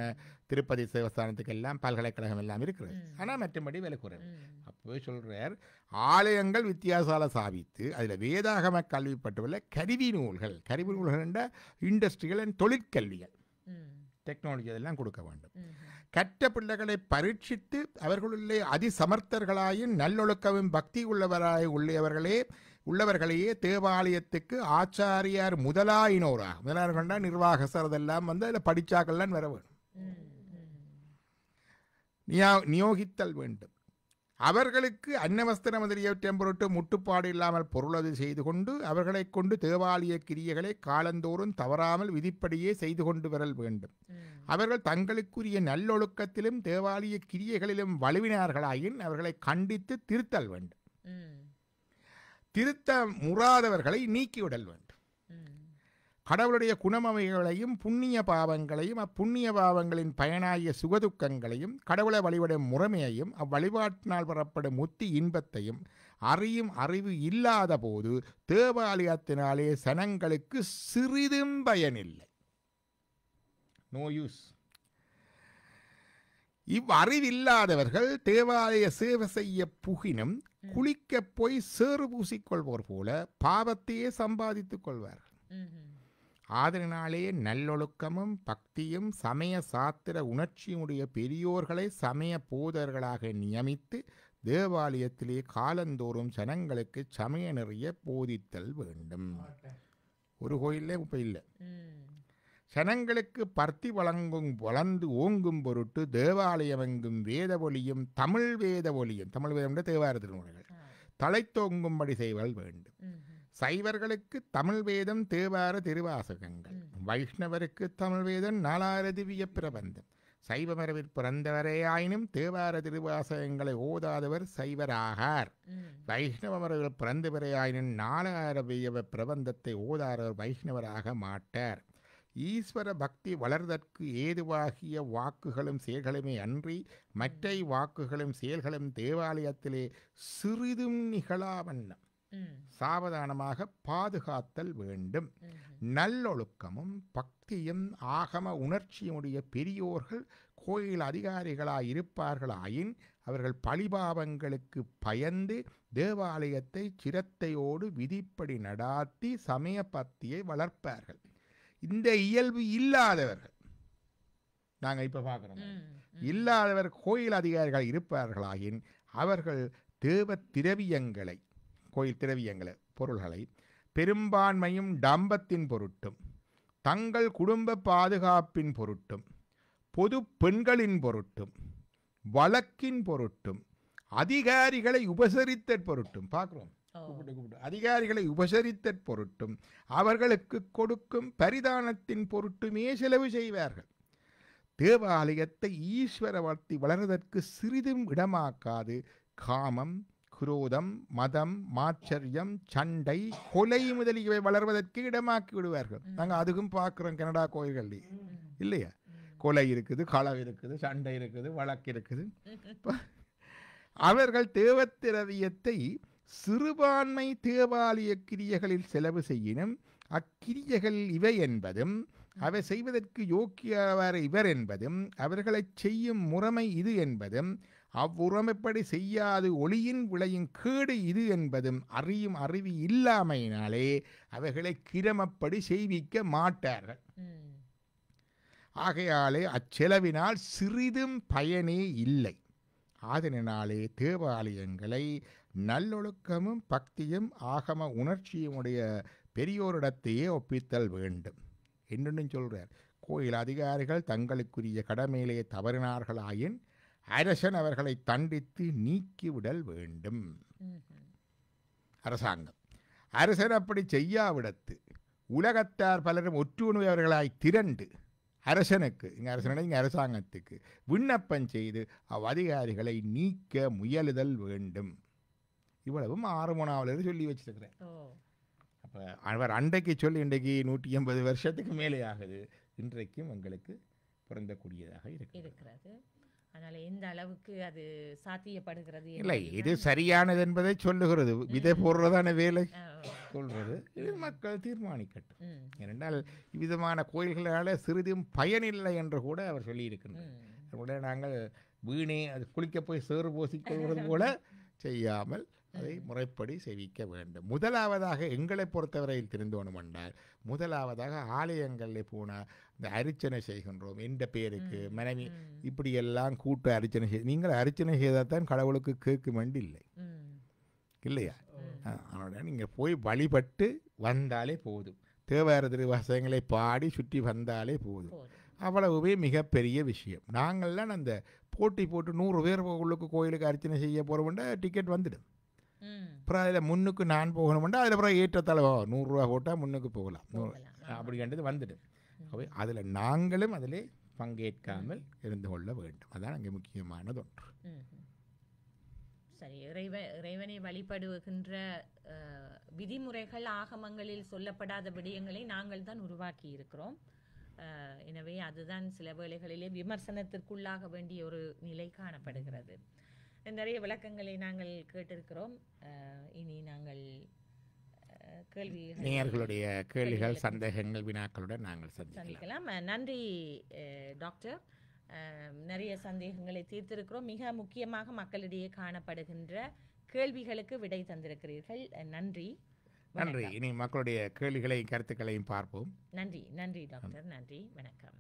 திருப்பதி தேவஸ்தானத்துக்கு எல்லாம் பல்கலைக்கழகம் எல்லாம் இருக்கிறது, ஆனால் மற்றபடி விலை குறைவு. அப்போ சொல்கிறார், ஆலயங்கள் வித்தியாசால சாபித்து அதில் வேதாகம கல்விப்பட்டுள்ள கருவி நூல்கள் என்ற இண்டஸ்ட்ரியல் அண்ட் தொழிற்கல்விகள் டெக்னாலஜி அதெல்லாம் கொடுக்க வேண்டும். கற்ற பிள்ளைகளை பரீட்சித்து அவர்களுள்ளே அதிசமர்த்தர்களாயும் நல்லொழுக்கவும் பக்தி உள்ளவர்களையே தேவாலயத்துக்கு ஆச்சாரியார் முதலாயினோராக நிர்வாகசர் அதெல்லாம் அதில் படிச்சாக்கள்லாம் வர வேணும், நியோகித்தல் வேண்டும். அவர்களுக்கு அன்னவஸ்திரம் முதலியவற்றை பொருட்டு முட்டுப்பாடு இல்லாமல் பொருளது செய்து கொண்டு அவர்களை கொண்டு தேவாலய கிரியைகளை காலந்தோறும் தவறாமல் விதிப்படியே செய்து கொண்டு வரல் வேண்டும். அவர்கள் தங்களுக்குரிய நல்லொழுக்கத்திலும் தேவாலய கிரியைகளிலும் வலுவினார்களாயின் அவர்களை கண்டித்து திருத்தல் வேண்டும். திருத்த முறாதவர்களை நீக்கிவிடல் வேண்டும். கடவுளுடைய குணமவைகளையும் புண்ணிய பாவங்களையும் அப்புண்ணிய பாவங்களின் பயனாகிய சுகதுக்கங்களையும் கடவுளை வழிபடும் முறைமையையும் அவ்வழிபாட்டினால் பெறப்படும் முத்தி இன்பத்தையும் அறியும் அறிவு இல்லாத போது தேவாலயத்தினாலே சனங்களுக்கு சிறிதும் பயனில்லை. No use. இவ்வறிவில்லாதவர்கள் தேவாலய சேவை செய்ய புகினும் குளிக்க போய் சேறு பூசிக்கொள்வோர் போல பாவத்தையே சம்பாதித்துக் கொள்வார்கள். ஆதலினாலே நல்லொழுக்கமும் பக்தியும் சமய சாத்திர உணர்ச்சியுடைய பெரியோர்களை சமய போதர்களாக நியமித்து தேவாலயத்திலே காலந்தோறும் ஜனங்களுக்கு சமய நிறைய போதித்தல் வேண்டும். ஒரு கோயிலே இப்போ இல்லை. ஜனங்களுக்கு பர்த்தி வளர்ந்து ஓங்கும் பொருட்டு தேவாலயமெங்கும் வேத ஒலியும் தமிழ் வேத ஒலியும், தமிழ் வேதம் தேவார திருமுறைகள் தலைத்தோங்கும்படி செய்வல் வேண்டும். சைவர்களுக்கு தமிழ் வேதம் தேவார திருவாசகங்கள், வைஷ்ணவருக்கு தமிழ் வேதம் 4000 திவ்ய பிரபந்தம். சைவ மரபில் பிறந்தவரே ஆயினும் தேவார திருவாசகங்களை ஓதாதவர் சைவராகார். வைஷ்ணவ மரபில் பிறந்தவரே ஆயினும் 4000 பிரபந்தத்தை ஓதாதவர் வைஷ்ணவராக மாட்டார். ஈஸ்வர பக்தி வளர்தற்கு ஏதுவாகிய வாக்குகளும் செயல்களுமே அன்றி மற்ற வாக்குகளும் செயல்களும் தேவாலயத்திலே சிறிதும் நிகழாவண்ணம் சாவதானமாக பாதுகாத்தல் வேண்டும். நல்லொழுக்கமும் பக்தியும் ஆகம உணர்ச்சியுடைய பெரியோர்கள் கோயில் அதிகாரிகளாய் இருப்பார்களாயின் அவர்கள் பழிபாவங்களுக்கு பயந்து தேவாலயத்தை சிரத்தையோடு விதிப்படி நடாத்தி சமய பக்தியை வளர்ப்பார்கள். இந்த இயல்பு இல்லாதவர்கள் நாங்கள் இப்போ பார்க்குறோம், இல்லாதவர் கோயில் அதிகாரிகள் இருப்பார்களாயின் அவர்கள் தேவ திரவியங்களை, கோயில் திரவியங்களை, பொருள்களை பெரும்பான்மையும் டம்பத்தின் பொருட்டும், தங்கள் குடும்ப பாதுகாப்பின் பொருட்டும், பொது பெண்களின் பொருட்டும், வழக்கின் பொருட்டும், அதிகாரிகளை உபசரித்த பொருட்டும், பார்க்கிறோம், அதிகாரிகளை உபசரித்த பொருட்டும், அவர்களுக்கு கொடுக்கும் பரிதானத்தின் பொருட்டுமே செலவு செய்வார்கள். தேவாலயத்தை ஈஸ்வரவர்த்தி வளர்வதற்கு சிறிதும் இடமாக்காது காமம், குரோதம், மதம், மாச்சரியம், சண்டை, கொலை முதலியவை வளர்வதற்கு இடமாக்கி விடுவார்கள். நாங்கள் அதுக்கும் பார்க்குறோம் கனடா கோயில்கள் இல்லையா? கொலை இருக்குது, களவு இருக்குது, சண்டை இருக்குது, வழக்கு இருக்குது. அவர்கள் தேவத்திரவியத்தை சிறுபான்மை தேவாலய கிரியைகளில் செலவு செய்யினும் அக்கிரியைகள் இவை என்பதும் அவை செய்வதற்கு யோக்கியவர் இவர் என்பதும் அவர்களை செய்யும் முறைமை இது என்பதும் அவ்வுறமைப்படி செய்யாது ஒளியின் விளையும் கேடு இது என்பதும் அறியும் அறிவு இல்லாமையினாலே அவைகளை கிரமப்படி செய்விக்க மாட்டார்கள். ஆகையாலே அச்செலவினால் சிறிதும் பயனே இல்லை. ஆதலினாலே தேவாலயங்களை நல்லொழுக்கமும் பக்தியும் ஆகம உணர்ச்சியுமுடைய பெரியோரிடத்தையே ஒப்பித்தல் வேண்டும். என்னென்னு சொல்கிறார், கோயில் அதிகாரிகள் தங்களுக்குரிய கடமையிலே தவறினார்களாயின் அரசன் அவர்களை தண்டித்து நீக்கிவிடல் வேண்டும். அரசாங்கம் அரசன் அப்படி செய்யாவிடத்து உலகத்தார் பலரும் ஒற்றுணர்வர்களாய் திரண்டு அரசனுக்கு, இங்கே அரசனை இங்கே அரசாங்கத்துக்கு விண்ணப்பம் செய்து அதிகாரிகளை நீக்க முயலுதல் வேண்டும். இவ்வளவும் 6 சொல்லி வச்சிருக்கிறேன். அப்போ அவர் அன்றைக்கு சொல்லி இன்றைக்கு 180 வருஷத்துக்கு மேலே ஆகுது. இன்றைக்கும் எங்களுக்கு பொருந்தக்கூடியதாக இருக்கிறது. அதனால எந்த அளவுக்கு அது சாத்தியப்படுகிறது இல்லை, இது சரியானது என்பதை சொல்லுகிறது. விதை போடுறதான வேலை சொல்றது, இது மக்கள் தீர்மானிக்கட்டும். ஏனென்றால் இவ்விதமான கோயில்களால் சிறிதும் பயனில்லை என்று கூட அவர் சொல்லியிருக்கின்றார். நாங்கள் வீணே அது குளிக்க போய் சேறு பூசிக்கொள்வது போல செய்யாமல் அதை முறைப்படி செய்விக்க வேண்டும். முதலாவதாக எங்களை பொறுத்தவரையில் தெரிந்தோணும் என்றால், முதலாவதாக ஆலயங்களில் போனால் இந்த அர்ச்சனை செய்கின்றோம் என்ற பேருக்கு மனைவி இப்படியெல்லாம் கூட்டு அர்ச்சனை நீங்கள் அர்ச்சனை செய்தால் தான் கடவுளுக்கு கேட்கும் வேண்டி இல்லை இல்லையா? அதனால் நீங்கள் போய் வழிபட்டு வந்தாலே போதும். தேவார திருவாசகங்களை பாடி சுற்றி வந்தாலே போதும். அவ்வளவுவே மிகப்பெரிய விஷயம். நாங்கள்லாம் அந்த போட்டி போட்டு 100 பேர் உள்ளுக்கு கோயிலுக்கு அர்ச்சனை செய்ய போகிறோம்னா டிக்கெட் வந்துடும். அப்புறம் அதில் முன்னுக்கு நான் போகணும்னா அதில் அப்புறம் ஏற்றத்தால் 100 ரூபா போட்டால் முன்னுக்கு போகலாம் அப்படி கண்டது வந்துடும். அதில் நாங்களும் அதில் பங்கேற்காமல் இருந்து கொள்ள வேண்டும். அதான் அங்கே முக்கியமானது ஒன்று. சரி, இறைவனை வழிபடுகின்ற விதிமுறைகள் ஆகமங்களில் சொல்லப்படாத விடயங்களை நாங்கள் தான் உருவாக்கி இருக்கிறோம். எனவே அதுதான் சில வேளைகளிலே விமர்சனத்திற்குள்ளாக வேண்டிய ஒரு நிலை காணப்படுகிறது. நிறைய விளக்கங்களை நாங்கள் கேட்டிருக்கிறோம். இனி நாங்கள் நேயர்களுடைய கேள்விகள், சந்தேகங்கள், வினாக்களுடன் நாங்கள் சந்திக்கலாம். நன்றி டாக்டர். நிறைய சந்தேகங்களை தீர்த்திருக்கிறோம். மிக முக்கியமாக மக்களிடையே காணப்படுகின்ற கேள்விகளுக்கு விடை தந்திருக்கிறீர்கள். நன்றி. நன்றி. இனி மக்களுடைய கேள்விகளையும் கருத்துக்களையும் பார்ப்போம். நன்றி. நன்றி டாக்டர். நன்றி. வணக்கம்.